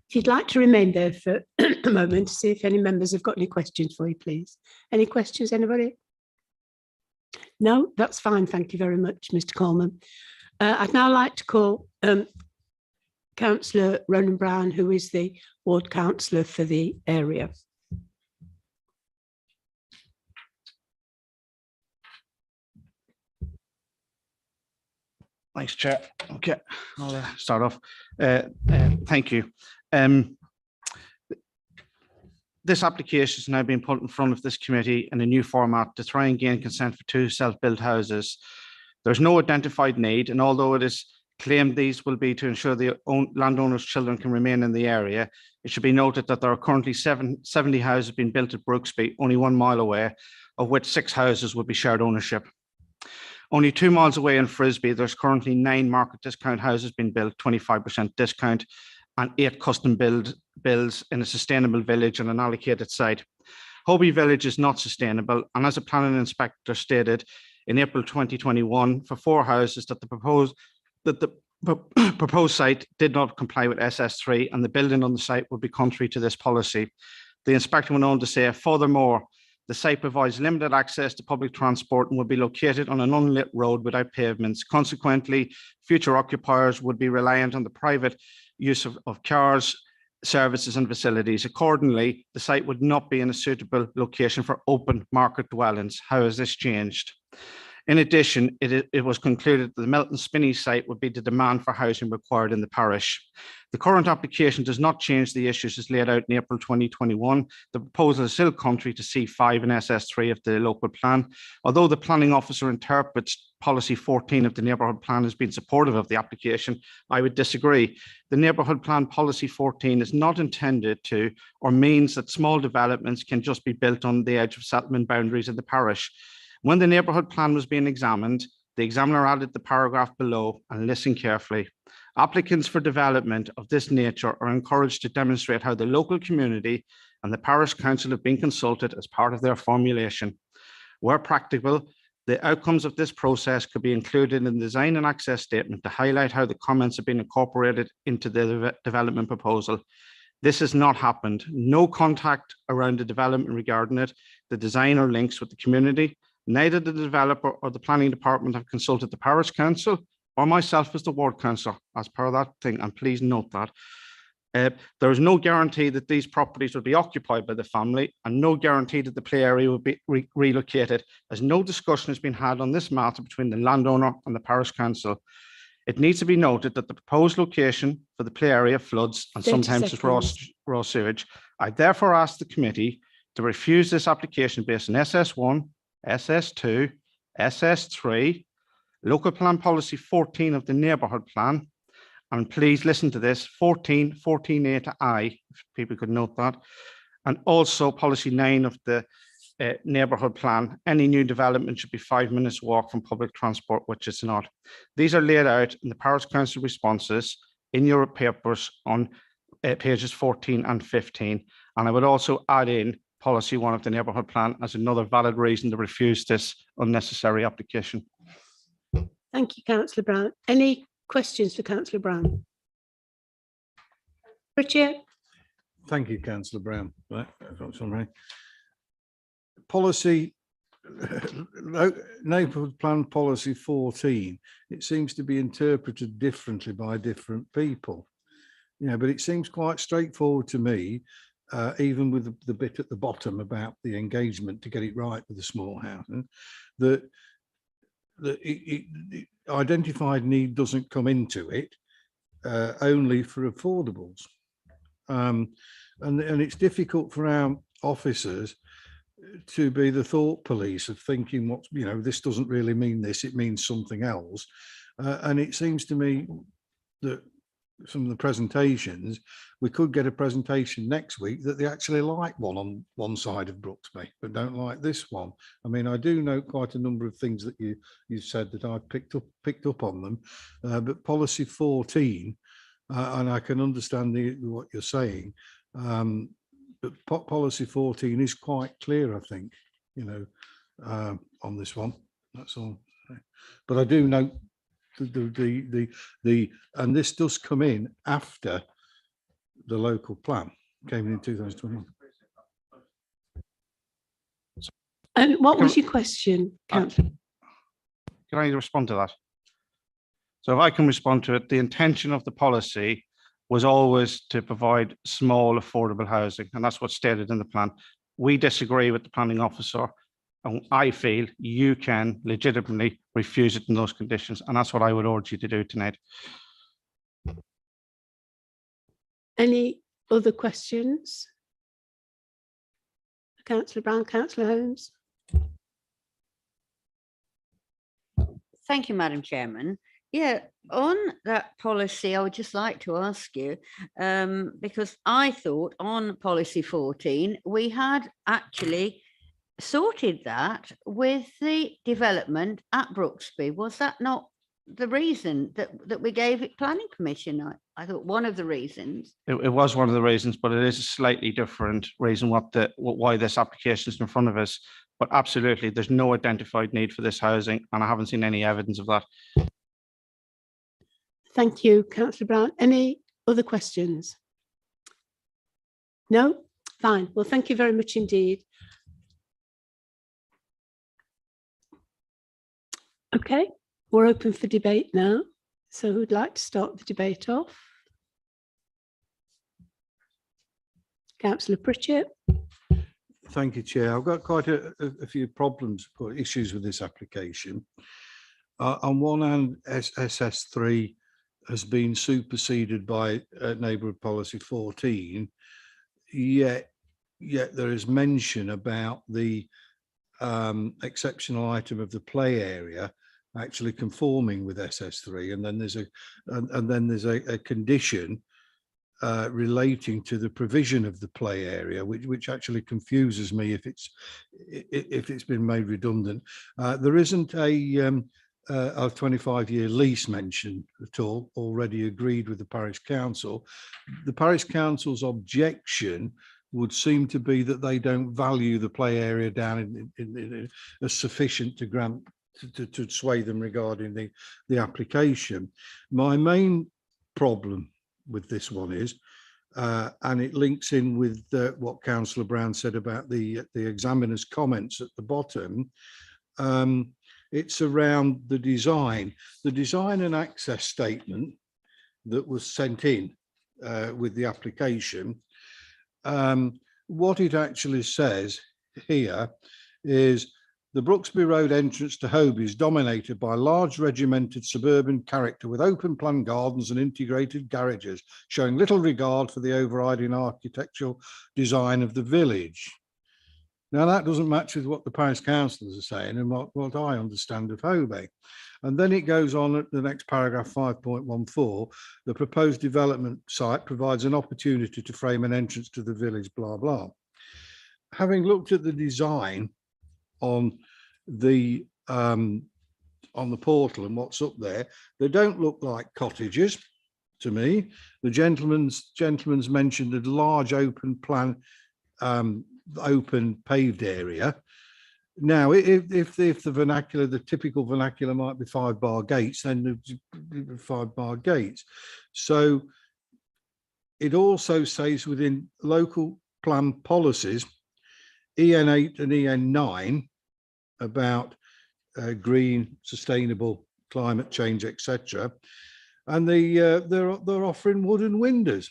If you'd like to remain there for a moment to see if any members have got any questions for you, please. Any questions, anybody? No, that's fine. Thank you very much, Mr. Coleman. I'd now like to call Councillor Ronan Brown, who is the ward councillor for the area. Thanks, Chair. Okay, I'll start off. Thank you. This application has now been put in front of this committee in a new format to try and gain consent for 2 self-built houses. There's no identified need, and although it is claimed these will be to ensure the landowners' children can remain in the area, it should be noted that there are currently 70 houses being built at Brooksby, only 1 mile away, of which 6 houses would be shared ownership. Only 2 miles away in Frisbee, there's currently 9 market discount houses being built, 25% discount, and 8 custom builds in a sustainable village on an allocated site. Hobie Village is not sustainable, and as a planning inspector stated in April 2021, for 4 houses that the proposed site did not comply with SS3, and the building on the site would be contrary to this policy. The inspector went on to say, furthermore, the site provides limited access to public transport and would be located on an unlit road without pavements. Consequently, future occupiers would be reliant on the private use of cars, services and facilities. Accordingly, the site would not be in a suitable location for open market dwellings. How has this changed? In addition, it was concluded that the Melton Spinney site would be the demand for housing required in the parish. The current application does not change the issues as laid out in April 2021. The proposal is still contrary to C5 and SS3 of the local plan. Although the planning officer interprets policy 14 of the neighbourhood plan as being supportive of the application, I would disagree. The neighbourhood plan policy 14 is not intended to or means that small developments can just be built on the edge of settlement boundaries in the parish. When the neighbourhood plan was being examined, the examiner added the paragraph below, and listen carefully. Applicants for development of this nature are encouraged to demonstrate how the local community and the parish council have been consulted as part of their formulation. Where practicable, the outcomes of this process could be included in the design and access statement to highlight how the comments have been incorporated into the development proposal. This has not happened. No contact around the development regarding it, the design or links with the community. Neither the developer or the planning department have consulted the parish council or myself as the ward councillor as per that thing, and please note that. There is no guarantee that these properties will be occupied by the family, and no guarantee that the play area will be relocated, as no discussion has been had on this matter between the landowner and the parish council. It needs to be noted that the proposed location for the play area floods and sometimes is raw sewage. I therefore ask the committee to refuse this application based on SS1, SS2, SS3, Local Plan Policy 14 of the Neighbourhood Plan, and please listen to this, 14.14a to I, if people could note that, and also Policy 9 of the neighbourhood plan, any new development should be 5 minutes walk from public transport, which it's not. These are laid out in the Parish Council responses in your papers on pages 14 and 15. And I would also add in policy 1 of the neighbourhood plan as another valid reason to refuse this unnecessary application. Thank you, Councillor Brown. Any questions for Councillor Brown? Pritchett? Thank you, Councillor Brown. Policy, neighbourhood plan policy 14, it seems to be interpreted differently by different people. But it seems quite straightforward to me, even with the bit at the bottom about the engagement to get it right with the small house, that identified need doesn't come into it, only for affordables. And it's difficult for our officers to be the thought police of thinking what's, this doesn't really mean this, it means something else. And it seems to me that some of the presentations, we could get a presentation next week that they actually like one on one side of Brooksby, but don't like this one. I mean, I do know quite a number of things that you said that I picked up on them, but policy 14, and I can understand what you're saying, but policy 14 is quite clear, I think, on this one. That's all. But I do note and this does come in after the local plan came in 2021. And what was your question, Councillor? Can I respond to that? So if I can respond to it, the intention of the policy was always to provide small affordable housing, and that's what's stated in the plan. We disagree with the planning officer, and I feel you can legitimately refuse it in those conditions, and that's what I would urge you to do tonight. Any other questions? Councillor Brown, Councillor Holmes. Thank you, Madam Chairman. Yeah, on that policy, I would just like to ask you, because I thought on policy 14, we had actually sorted that with the development at Brooksby. Was that not the reason that we gave it planning permission? I thought one of the reasons. It was one of the reasons, but it is a slightly different reason why this application is in front of us. But absolutely, there's no identified need for this housing, and I haven't seen any evidence of that. Thank you, Councillor Brown. Any other questions? No? Fine. Well, thank you very much indeed. Okay, we're open for debate now. So who'd like to start the debate off? Councillor Pritchett. Thank you, Chair. I've got quite a few problems or issues with this application. On one hand, SS3 has been superseded by Neighbourhood Policy 14, yet there is mention about the exceptional item of the play area actually conforming with SS3, and then there's a condition relating to the provision of the play area, which actually confuses me if it's been made redundant. There isn't a 25-year lease mentioned at all, already agreed with the parish council. The parish council's objection would seem to be that they don't value the play area down as sufficient to grant to sway them regarding the application. My main problem with this one is, and it links in with what Councillor Brown said about the examiner's comments at the bottom. It's around the design and access statement that was sent in with the application. What it actually says here is the Brooksby Road entrance to Hobey is dominated by large regimented suburban character with open plan gardens and integrated garages, showing little regard for the overriding architectural design of the village. Now that doesn't match with what the parish councillors are saying and what I understand of Hobey. And then it goes on at the next paragraph 5.14, the proposed development site provides an opportunity to frame an entrance to the village, blah, blah. having looked at the design on the portal and what's up there, they don't look like cottages to me. The gentleman's mentioned a large open plan, open paved area. Now, if the vernacular, the typical vernacular might be 5-bar gates, then 5-bar gates. So it also says within local plan policies, EN8 and EN9, about green, sustainable climate change, etc. And they're offering wooden windows.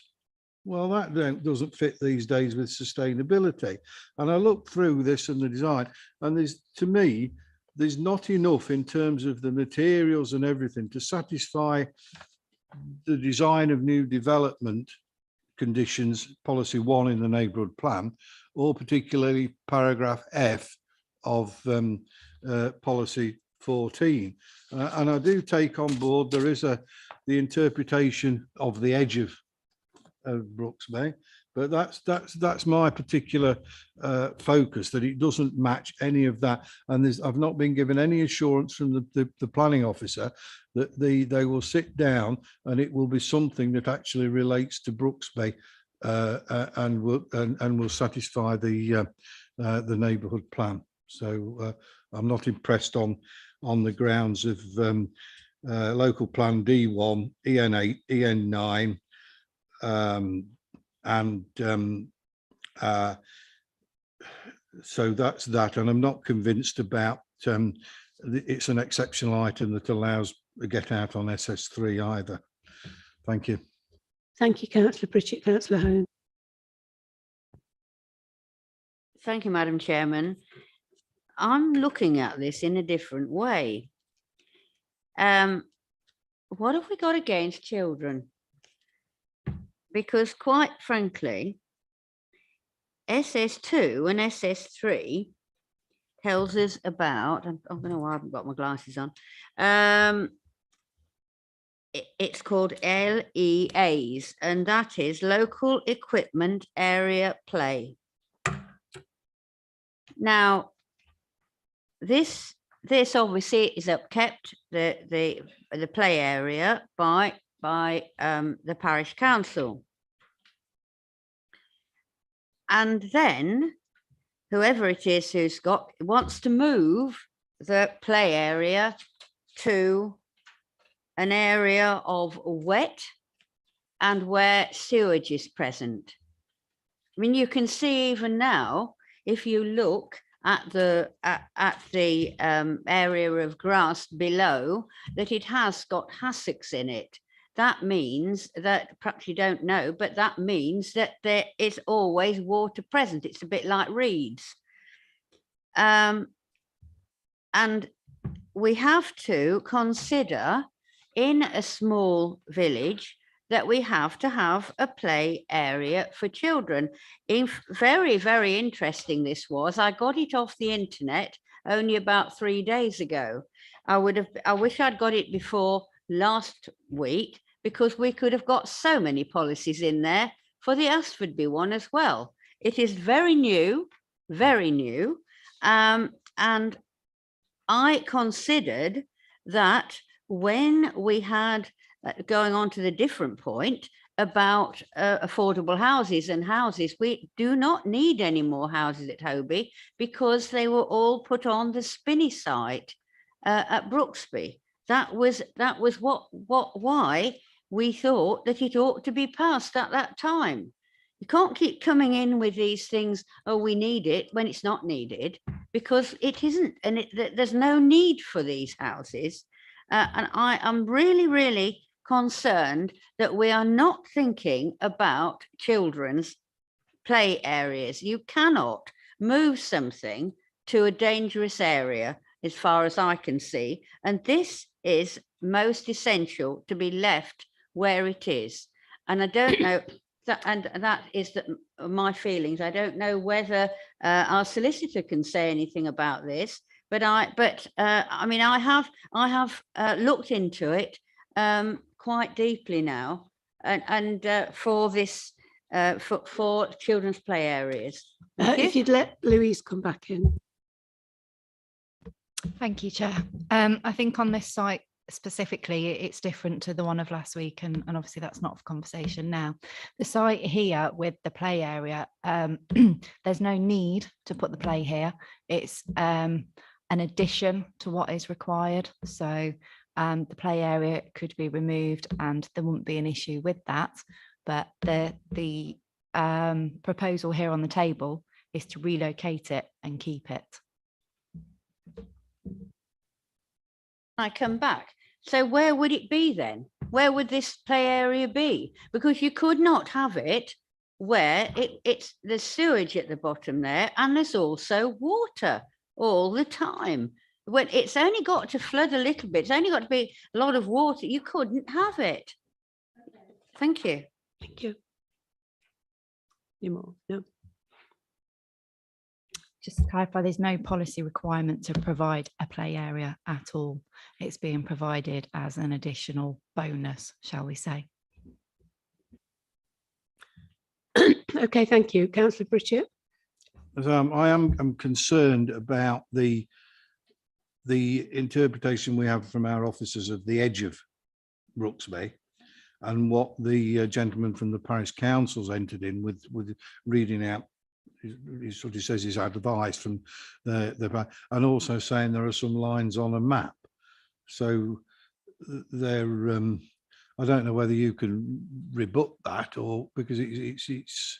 Well, that doesn't fit these days with sustainability. And I looked through this and the design, and to me, there's not enough in terms of the materials and everything to satisfy the design of new development conditions, policy 1 in the neighbourhood plan, or particularly paragraph F of policy 14. And I do take on board there is the interpretation of the edge of Brooksby, but that's my particular focus, that it doesn't match any of that. And I've not been given any assurance from the planning officer that they will sit down and it will be something that actually relates to Brooksby and will satisfy the neighbourhood plan. So I'm not impressed on the grounds of local plan D1, EN8, EN9, so that's that. And I'm not convinced about it's an exceptional item that allows a get out on SS3 either. Thank you. Thank you, Councillor Pritchett. Councillor Hone. Thank you, Madam Chairman. I'm looking at this in a different way. What have we got against children? Because quite frankly, SS2 and SS3 tells us about, I don't know why I haven't got my glasses on. It's called LEAs, and that is local equipment area play. Now, this obviously is upkept, the play area by the parish council. And then whoever it is wants to move the play area to an area of wet and where sewage is present. I mean, you can see even now, if you look at the area of grass below, that it has got hassocks in it. That means that, perhaps you don't know, but that means that there is always water present. It's a bit like reeds. And we have to consider in a small village that we have to have a play area for children. Very, very interesting this was. I got it off the internet only about 3 days ago. I wish I'd got it before last week, because we could have got so many policies in there for the Ashfordby one as well. It is very new, and I considered that when we had, going on to the different point about affordable houses and houses, we do not need any more houses at Hobie because they were all put on the Spinney site at Brooksby. That was why we thought that it ought to be passed at that time. You can't keep coming in with these things, oh, we need it, when it's not needed, because it isn't, and there's no need for these houses. And I am really, really concerned that we are not thinking about children's play areas. You cannot move something to a dangerous area, as far as I can see, and this is most essential to be left where it is. And I don't know that, and that is my feelings. I don't know whether our solicitor can say anything about this, but I mean, I have looked into it quite deeply now, and for this for children's play areas. Thank you. If you'd let Louise come back in. Thank you, Chair. I think on this site specifically, it's different to the one of last week, and obviously that's not for conversation now. The site here with the play area, there's no need to put the play here. It's an addition to what is required. So the play area could be removed and there wouldn't be an issue with that. But the proposal here on the table is to relocate it and keep it. I come back. So where would it be then? Where would this play area be? Because you could not have it where there's sewage at the bottom there, and there's also water all the time. When it's only got to flood a little bit, it's only got to be a lot of water, you couldn't have it. Thank you. Thank you. Any more? No. Just to clarify, there's no policy requirement to provide a play area at all. It's being provided as an additional bonus, shall we say. Okay, thank you. Councillor Pritchett. I'm concerned about the interpretation we have from our officers of the edge of Brooksby and what the gentleman from the parish council's entered in with reading out. He sort of says he's advice from the and also saying there are some lines on a map. So they're I don't know whether you can rebut that, or because it's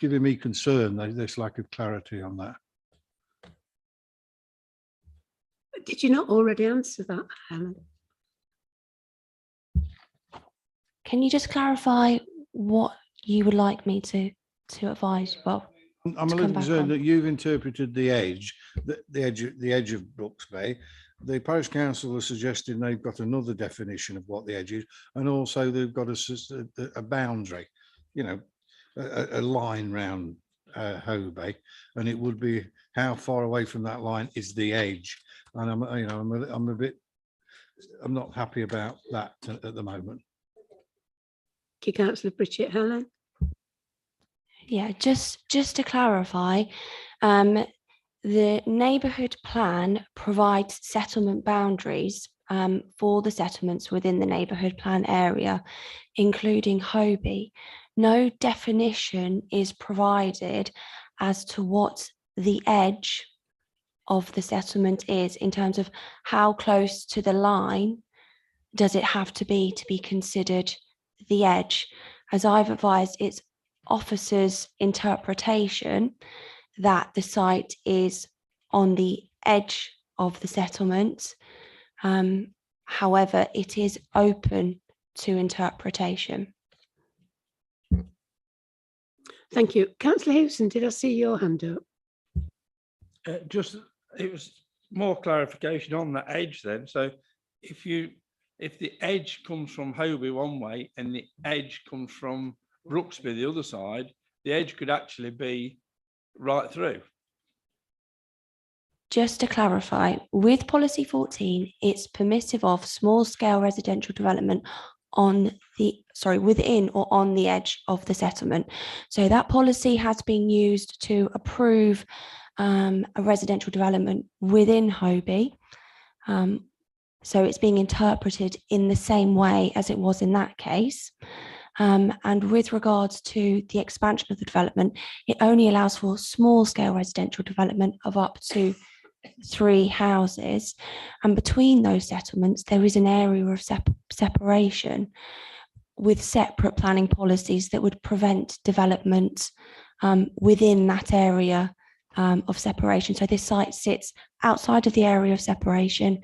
giving me concern, this lack of clarity on that. Did you not already answer that, Helen? Can you just clarify what you would like me to advise? Well, I'm a little concerned that you've interpreted the edge of Brooksby. The parish council are suggesting they've got another definition of what the edge is, and also they've got a boundary, you know, a line round Hobey, and it would be how far away from that line is the edge. And I'm not happy about that at the moment. Thank you, Councillor Pritchett. Helen. Yeah, just to clarify, the neighbourhood plan provides settlement boundaries for the settlements within the neighbourhood plan area, including Hobey. No definition is provided as to what the edge of the settlement is in terms of how close to the line does it have to be considered the edge. As I've advised, it's officers' interpretation that the site is on the edge of the settlement. However, it is open to interpretation. Thank you. Councillor Hewson, did I see your hand up? It was more clarification on the edge then. So if the edge comes from Hobey one way and the edge comes from Brooksby the other side, the edge could actually be right through. Just to clarify, with policy 14, it's permissive of small scale residential development within or on the edge of the settlement. So that policy has been used to approve a residential development within Hobey. So it's being interpreted in the same way as it was in that case. And with regards to the expansion of the development, it only allows for small scale residential development of up to 3 houses. And between those settlements, there is an area of separation with separate planning policies that would prevent development within that area of separation. So this site sits outside of the area of separation,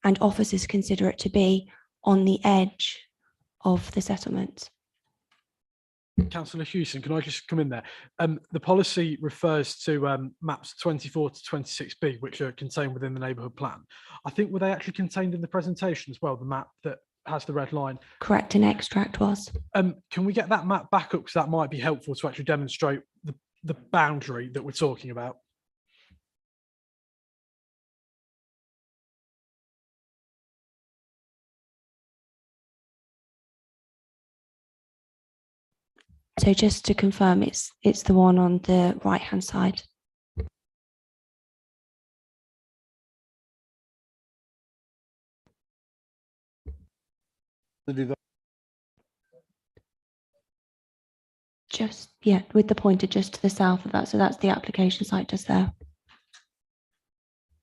and officers consider it to be on the edge of the settlement. Councillor Hewson, can I just come in there? The policy refers to maps 24 to 26B, which are contained within the neighbourhood plan. I think, were they actually contained in the presentation as well, the map that has the red line? Correct, an extract was. Can we get that map back up, because that might be helpful to actually demonstrate the boundary that we're talking about? So just to confirm, it's the one on the right-hand side. Just, yeah, with the pointer just to the south of that. So that's the application site just there.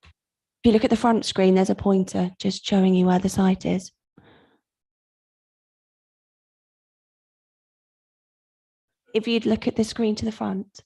If you look at the front screen, there's a pointer just showing you where the site is. If you'd look at the screen to the front.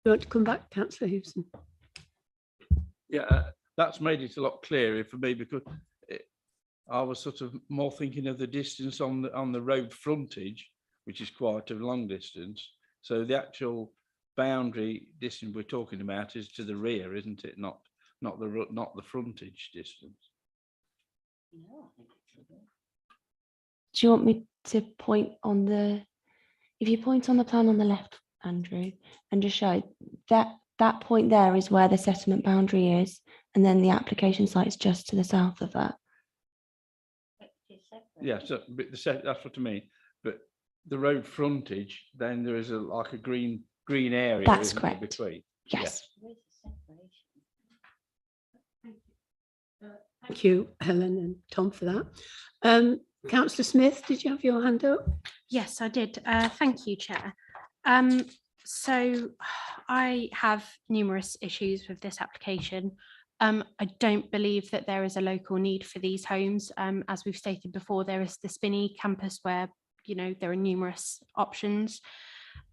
You want to come back, Councillor Hewson? Yeah, that's made it a lot clearer for me, because I was sort of more thinking of the distance on the road frontage, which is quite a long distance. So the actual boundary distance we're talking about is to the rear, isn't it? Not the frontage distance. Do you want me to point on the, if you point on the plan on the left, Andrew, and just show that point there is where the settlement boundary is, and then the application site is just to the south of that. Yeah, so but that's what I mean. But the road frontage, then there is like a green area. That's isn't there, correct. between? Yes. Thank you, Helen and Tom, for that. Councillor Smith, did you have your hand up? Yes, I did. Thank you, Chair. So I have numerous issues with this application. I don't believe that there is a local need for these homes. As we've stated before, there is the Spinney campus where, you know, there are numerous options.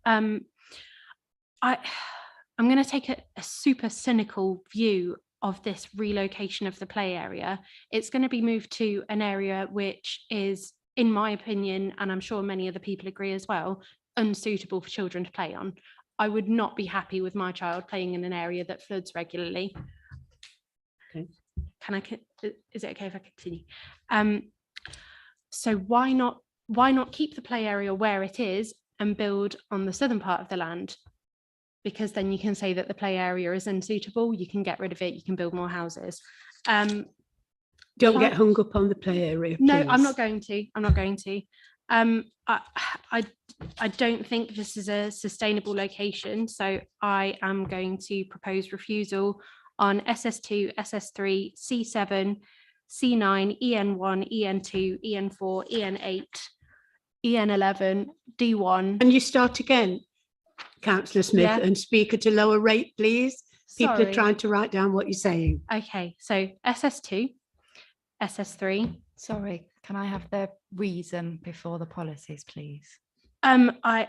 I'm going to take a super cynical view of this relocation of the play area. It's going to be moved to an area which is, in my opinion, and I'm sure many other people agree as well, unsuitable for children to play on. I would not be happy with my child playing in an area that floods regularly. Okay. Is it okay if I continue? So why not keep the play area where it is and build on the southern part of the land? Because then you can say that the play area is unsuitable, you can get rid of it, you can build more houses. Don't get hung up on the play area, No, please. I'm not going to. I don't think this is a sustainable location, so I am going to propose refusal on SS2, SS3, C7, C9, EN1, EN2, EN4, EN8, EN11, D1. Can you start again, Councillor Smith, Yeah. and speak at a lower rate, please? People Sorry. are trying to write down what you're saying. Okay, so SS2, SS3. Sorry, can I have the reason before the policies, please? I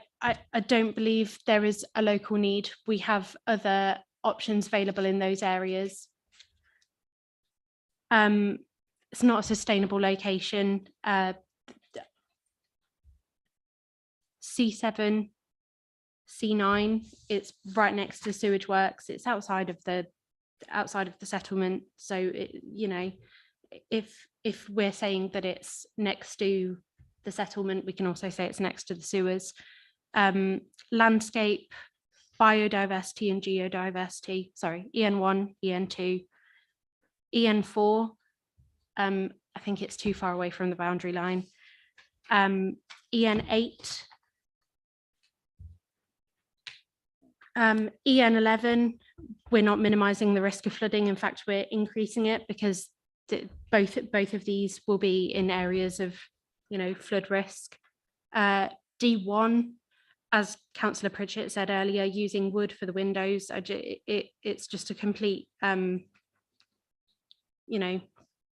don't believe there is a local need. We have other options available in those areas. It's not a sustainable location. C7, C9, it's right next to sewage works. It's outside of the settlement. So it, you know, if we're saying that it's next to the settlement, we can also say it's next to the sewers. Landscape, biodiversity and geodiversity, sorry, EN1, EN2, EN4, I think it's too far away from the boundary line. EN8, EN11, we're not minimizing the risk of flooding. In fact, we're increasing it because both of these will be in areas of, you know, flood risk. D1, as Councillor Pritchett said earlier, using wood for the windows, it's just a complete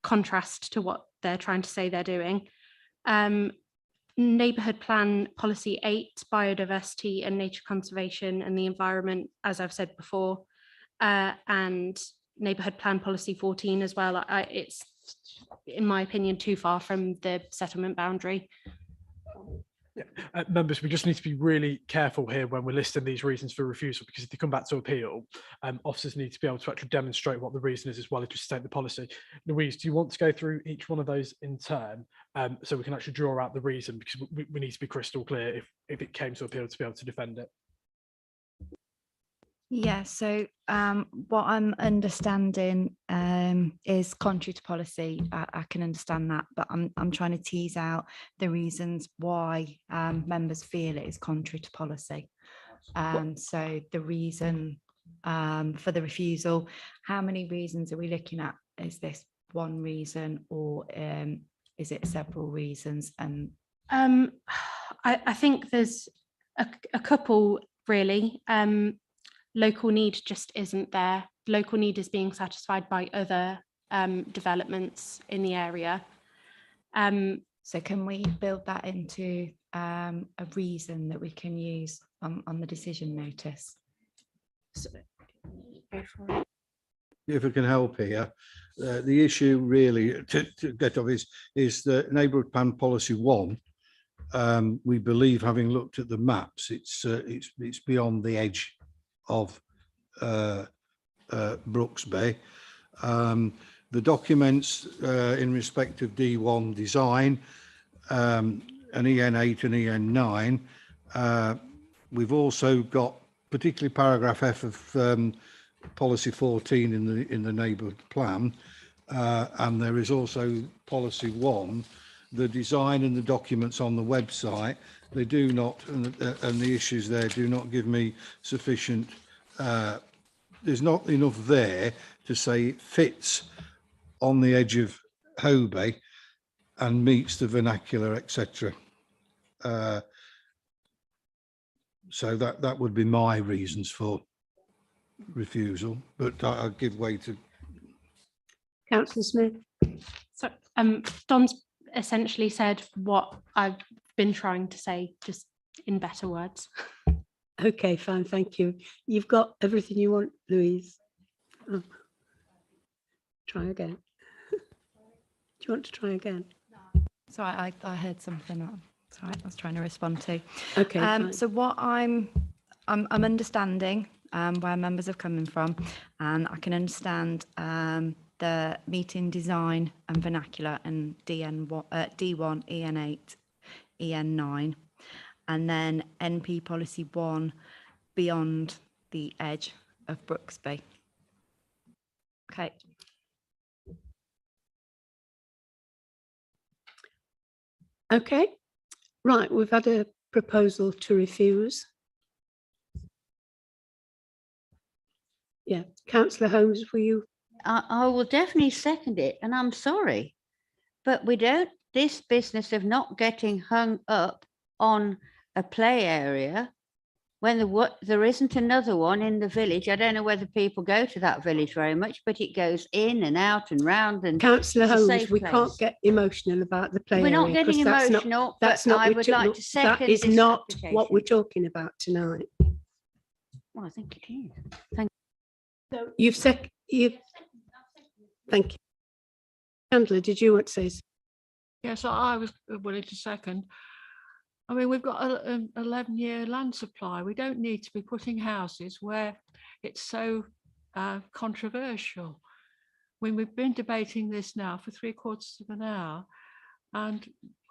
contrast to what they're trying to say they're doing. Neighbourhood Plan Policy 8, biodiversity and nature conservation and the environment, as I've said before, and Neighbourhood Plan Policy 14 as well. It's, in my opinion, too far from the settlement boundary. Members, we just need to be really careful here when we're listing these reasons for refusal, because if they come back to appeal, officers need to be able to actually demonstrate what the reason is as well as just state the policy. Louise, do you want to go through each one of those in turn, so we can actually draw out the reason, because we need to be crystal clear if it came to appeal to be able to defend it. Yeah, so what I'm understanding is contrary to policy. I can understand that, but I'm trying to tease out the reasons why members feel it is contrary to policy. So the reason for the refusal, how many reasons are we looking at? Is this one reason, or is it several reasons? And I think there's a couple really. Local need just isn't there. Local need is being satisfied by other developments in the area. So can we build that into a reason that we can use on the decision notice? So, go for it. If I can help here, the issue really to get off is the Neighbourhood Plan Policy 1. We believe, having looked at the maps, it's beyond the edge of Brooksby. The documents in respect of D1 design, and EN8 and EN9, we've also got particularly paragraph F of policy 14 in the neighbourhood plan, and there is also policy 1. The design and the documents on the website, they do not, and the issues there do not give me sufficient, there's not enough there to say it fits on the edge of Hobey and meets the vernacular, etc. So that would be my reasons for refusal, but I'll give way to Councillor Smith. So Don's essentially said what I've been trying to say, just in better words. Okay, fine, thank you. You've got everything you want, Louise. Oh. Try again. Do you want to try again? So I heard something. Sorry, I was trying to respond to. Okay. Fine. So what I'm understanding where members are coming from, and I can understand the meeting design and vernacular and D1, EN8, EN9, and then NP policy 1 beyond the edge of Brooksby. Okay. Okay, right, we've had a proposal to refuse. Yeah, Councillor Holmes, will you? I will definitely second it, and I'm sorry, but we don't, this business of not getting hung up on a play area when there isn't another one in the village. I don't know whether people go to that village very much, but it goes in and out and round. And Councillor it's a Holmes, safe we place. can't get emotional about the play We're area. not getting 'cause that's emotional, that's but not I what would we're- like to second That is this not what application. we're talking about tonight. Well, I think it is. Thank You've thank you. Chandler, did you want to say something? Yes, I was willing to second. I mean, we've got an 11-year land supply. We don't need to be putting houses where it's so controversial. When we've been debating this now for 3/4 of an hour, and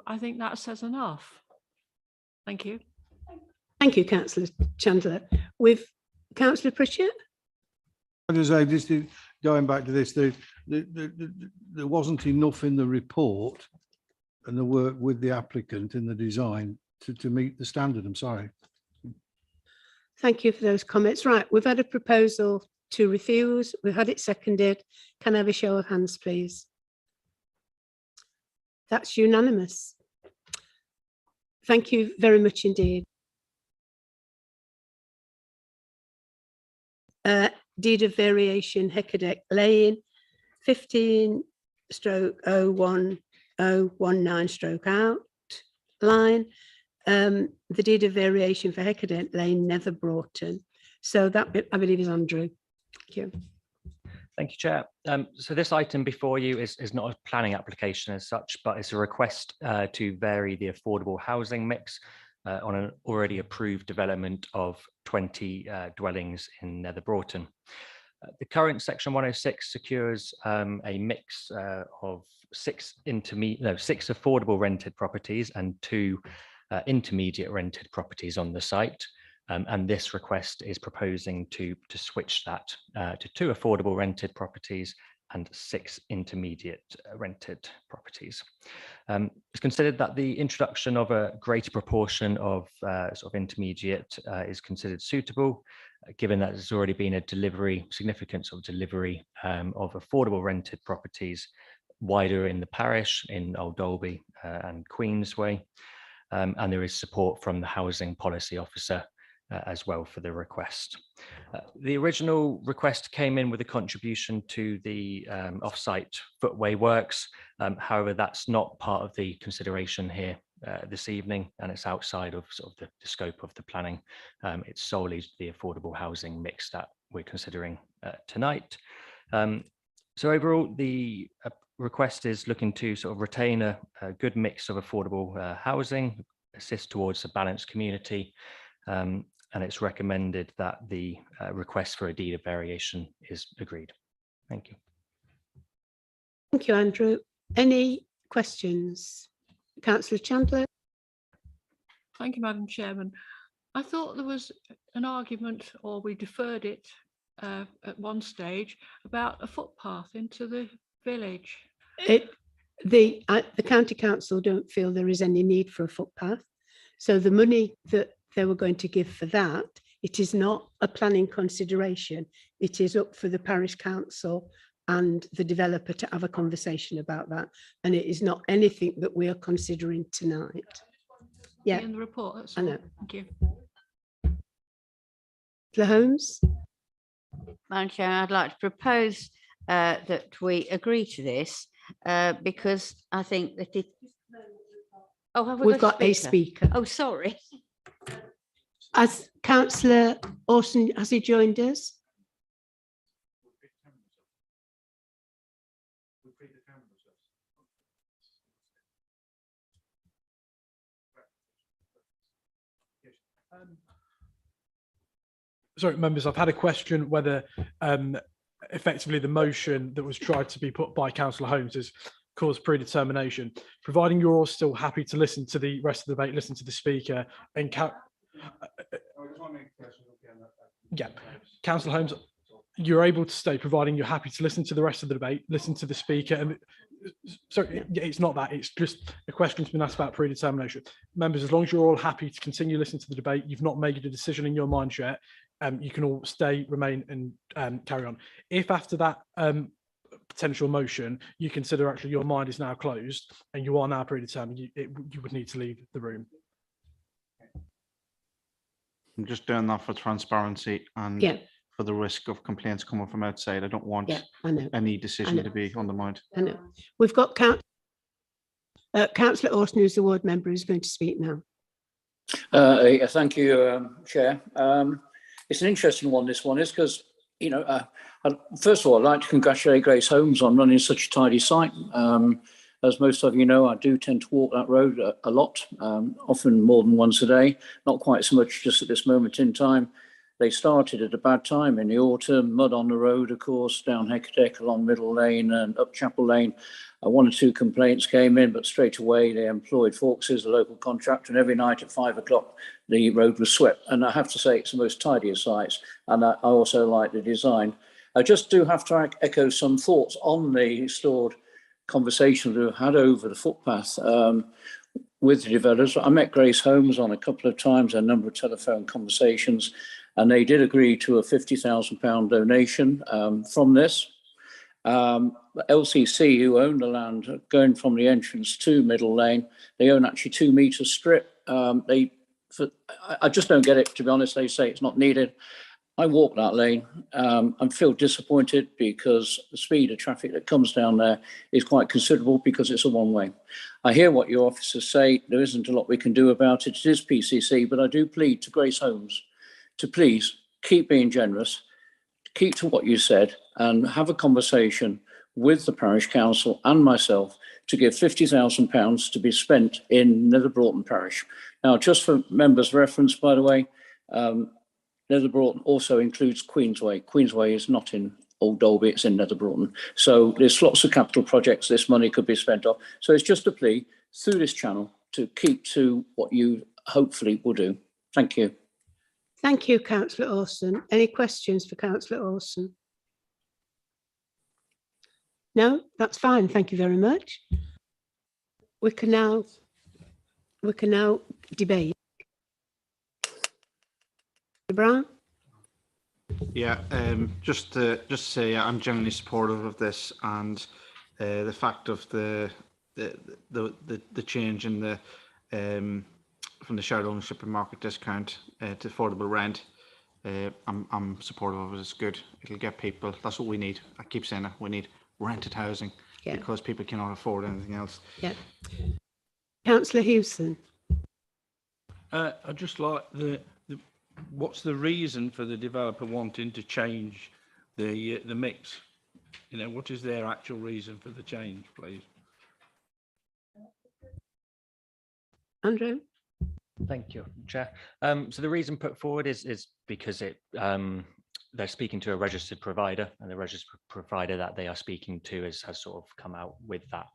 I think that says enough. Thank you. Thank you, Councillor Chandler. With Councillor Pritchett? I just say, just going back to this, there wasn't enough in the report and the work with the applicant in the design to meet the standard. I'm sorry. Thank you for those comments. Right, we've had a proposal to refuse. We've had it seconded. Can I have a show of hands, please? That's unanimous. Thank you very much indeed. Deed of variation, Heckadeck Lane. 15/01019 line, the deed of variation for Hecadent Lane, Nether Broughton. So that bit, I believe, is Andrew. Thank you. Thank you, Chair. So this item before you is not a planning application as such, but it's a request to vary the affordable housing mix on an already approved development of 20 dwellings in Nether Broughton. The current Section 106 secures a mix of six affordable rented properties and 2 intermediate rented properties on the site. And this request is proposing to switch that to 2 affordable rented properties and 6 intermediate rented properties. It's considered that the introduction of a greater proportion of sort of intermediate is considered suitable, given that there's already been a significant sort of delivery of affordable rented properties wider in the parish in Old Dalby and Queensway. And there is support from the Housing Policy Officer as well for the request. The original request came in with a contribution to the off-site footway works. However, that's not part of the consideration here this evening, and it's outside of sort of the scope of the planning. It's solely the affordable housing mix that we're considering tonight. So overall, the request is looking to sort of retain a good mix of affordable housing, assist towards a balanced community, and it's recommended that the request for a deed of variation is agreed. Thank you. Thank you, Andrew. Any questions? Councillor Chandler? Thank you, Madam Chairman. I thought there was an argument, or we deferred it at one stage, about a footpath into the village. The County Council don't feel there is any need for a footpath. So the money that they were going to give for that, it is not a planning consideration. It is up for the parish council and the developer to have a conversation about that. And it is not anything that we are considering tonight. Yeah, in the report. That's I know. all. Thank you. Councillor Holmes? Madam Chair, I'd like to propose that we agree to this because I think that it. Oh, have we We've got a speaker. Oh, sorry. As Councillor Orson, has he joined us? Sorry, members, I've had a question whether effectively the motion that was tried to be put by Councillor Holmes has caused predetermination. Providing you're all still happy to listen to the rest of the debate, listen to the speaker, and yeah, Councillor Holmes, you're able to stay, providing you're happy to listen to the rest of the debate, listen to the speaker, and sorry, it's not that, it's just a question's been asked about predetermination. Members, as long as you're all happy to continue listening to the debate, you've not made a decision in your mind yet, you can all stay, remain, and carry on. If after that potential motion, you consider actually your mind is now closed and you are now predetermined, you would need to leave the room. I'm just doing that for transparency and for the risk of complaints coming from outside. I don't want any decision to be undermined. I know. We've got Councillor Orson, who's the ward member, who's going to speak now. Thank you, Chair. It's an interesting one, this one is, because, you know, first of all, I'd like to congratulate Grace Holmes on running such a tidy site. As most of you know, I do tend to walk that road a lot, often more than once a day, not quite so much just at this moment in time. They started at a bad time in the autumn, mud on the road, of course, down Hecadec along Middle Lane and up Chapel Lane. 1 or 2 complaints came in, but straight away they employed Fawkes's, the local contractor, and every night at 5 o'clock the road was swept. And I have to say it's the most tidiest sites, and I also like the design. I just do have to echo some thoughts on the stored conversation we've had over the footpath with the developers. I met Grace Holmes on a couple of times, a number of telephone conversations, and they did agree to a £50,000 donation from this. LCC, who own the land going from the entrance to Middle Lane, they own actually 2 metre strip. I just don't get it, to be honest. They say it's not needed. I walk that lane and feel disappointed because the speed of traffic that comes down there is quite considerable because it's a one-way. I hear what your officers say. There isn't a lot we can do about it. It is PCC, but I do plead to Grace Homes to please keep being generous, keep to what you said, and have a conversation with the parish council and myself to give £50,000 to be spent in Nether Broughton Parish. Now, just for members' reference, by the way, Nether Broughton also includes Queensway. Queensway is not in Old Dalby, it's in Nether Broughton. So there's lots of capital projects this money could be spent on. So it's just a plea through this channel to keep to what you hopefully will do. Thank you. Thank you, Councillor Orson. Any questions for Councillor Orson? No, that's fine. Thank you very much. We can now debate. Brown? Yeah, just to say I'm generally supportive of this, and the fact of the change in the from the shared ownership and market discount to affordable rent. I'm supportive of it. It's good. It'll get people. That's what we need. I keep saying it. We need rented housing because people cannot afford anything else. Yeah. Councillor Hewson. I'd just like what's the reason for the developer wanting to change the mix? You know, what is their actual reason for the change, please? Andrew? Thank you, Chair. So the reason put forward is because they're speaking to a registered provider, and the registered provider that they are speaking to has sort of come out with that,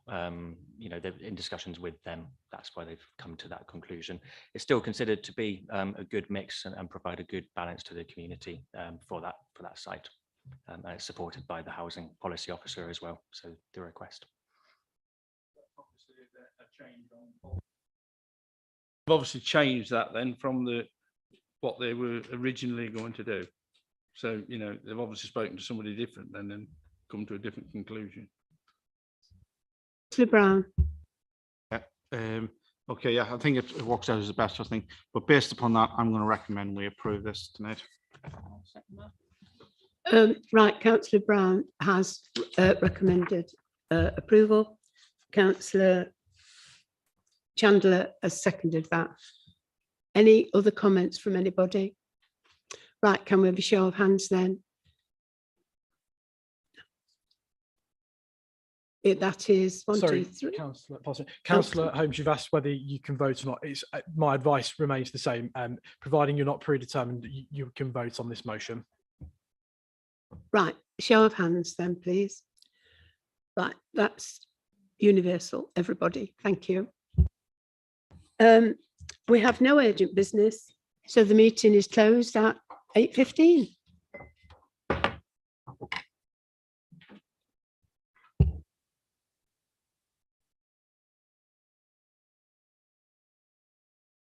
you know, they're in discussions with them. That's why they've come to that conclusion. It's still considered to be a good mix and provide a good balance to the community for that site. And it's supported by the housing policy officer as well. So the request. They've obviously changed that then from what they were originally going to do. So, you know, they've obviously spoken to somebody different and then come to a different conclusion. Councillor Brown. Yeah. Okay, yeah, I think it works out as the best, I think. But based upon that, I'm going to recommend we approve this tonight. Right, Councillor Brown has recommended approval. Councillor Chandler has seconded that. Any other comments from anybody? Right, can we have a show of hands then? That is one, Sorry, 2, 3. Councillor Holmes, you've asked whether you can vote or not. It's my advice remains the same. Providing you're not predetermined, you can vote on this motion. Right, show of hands then, please. Right, that's universal, everybody. Thank you. We have no urgent business, so the meeting is closed at 8:15.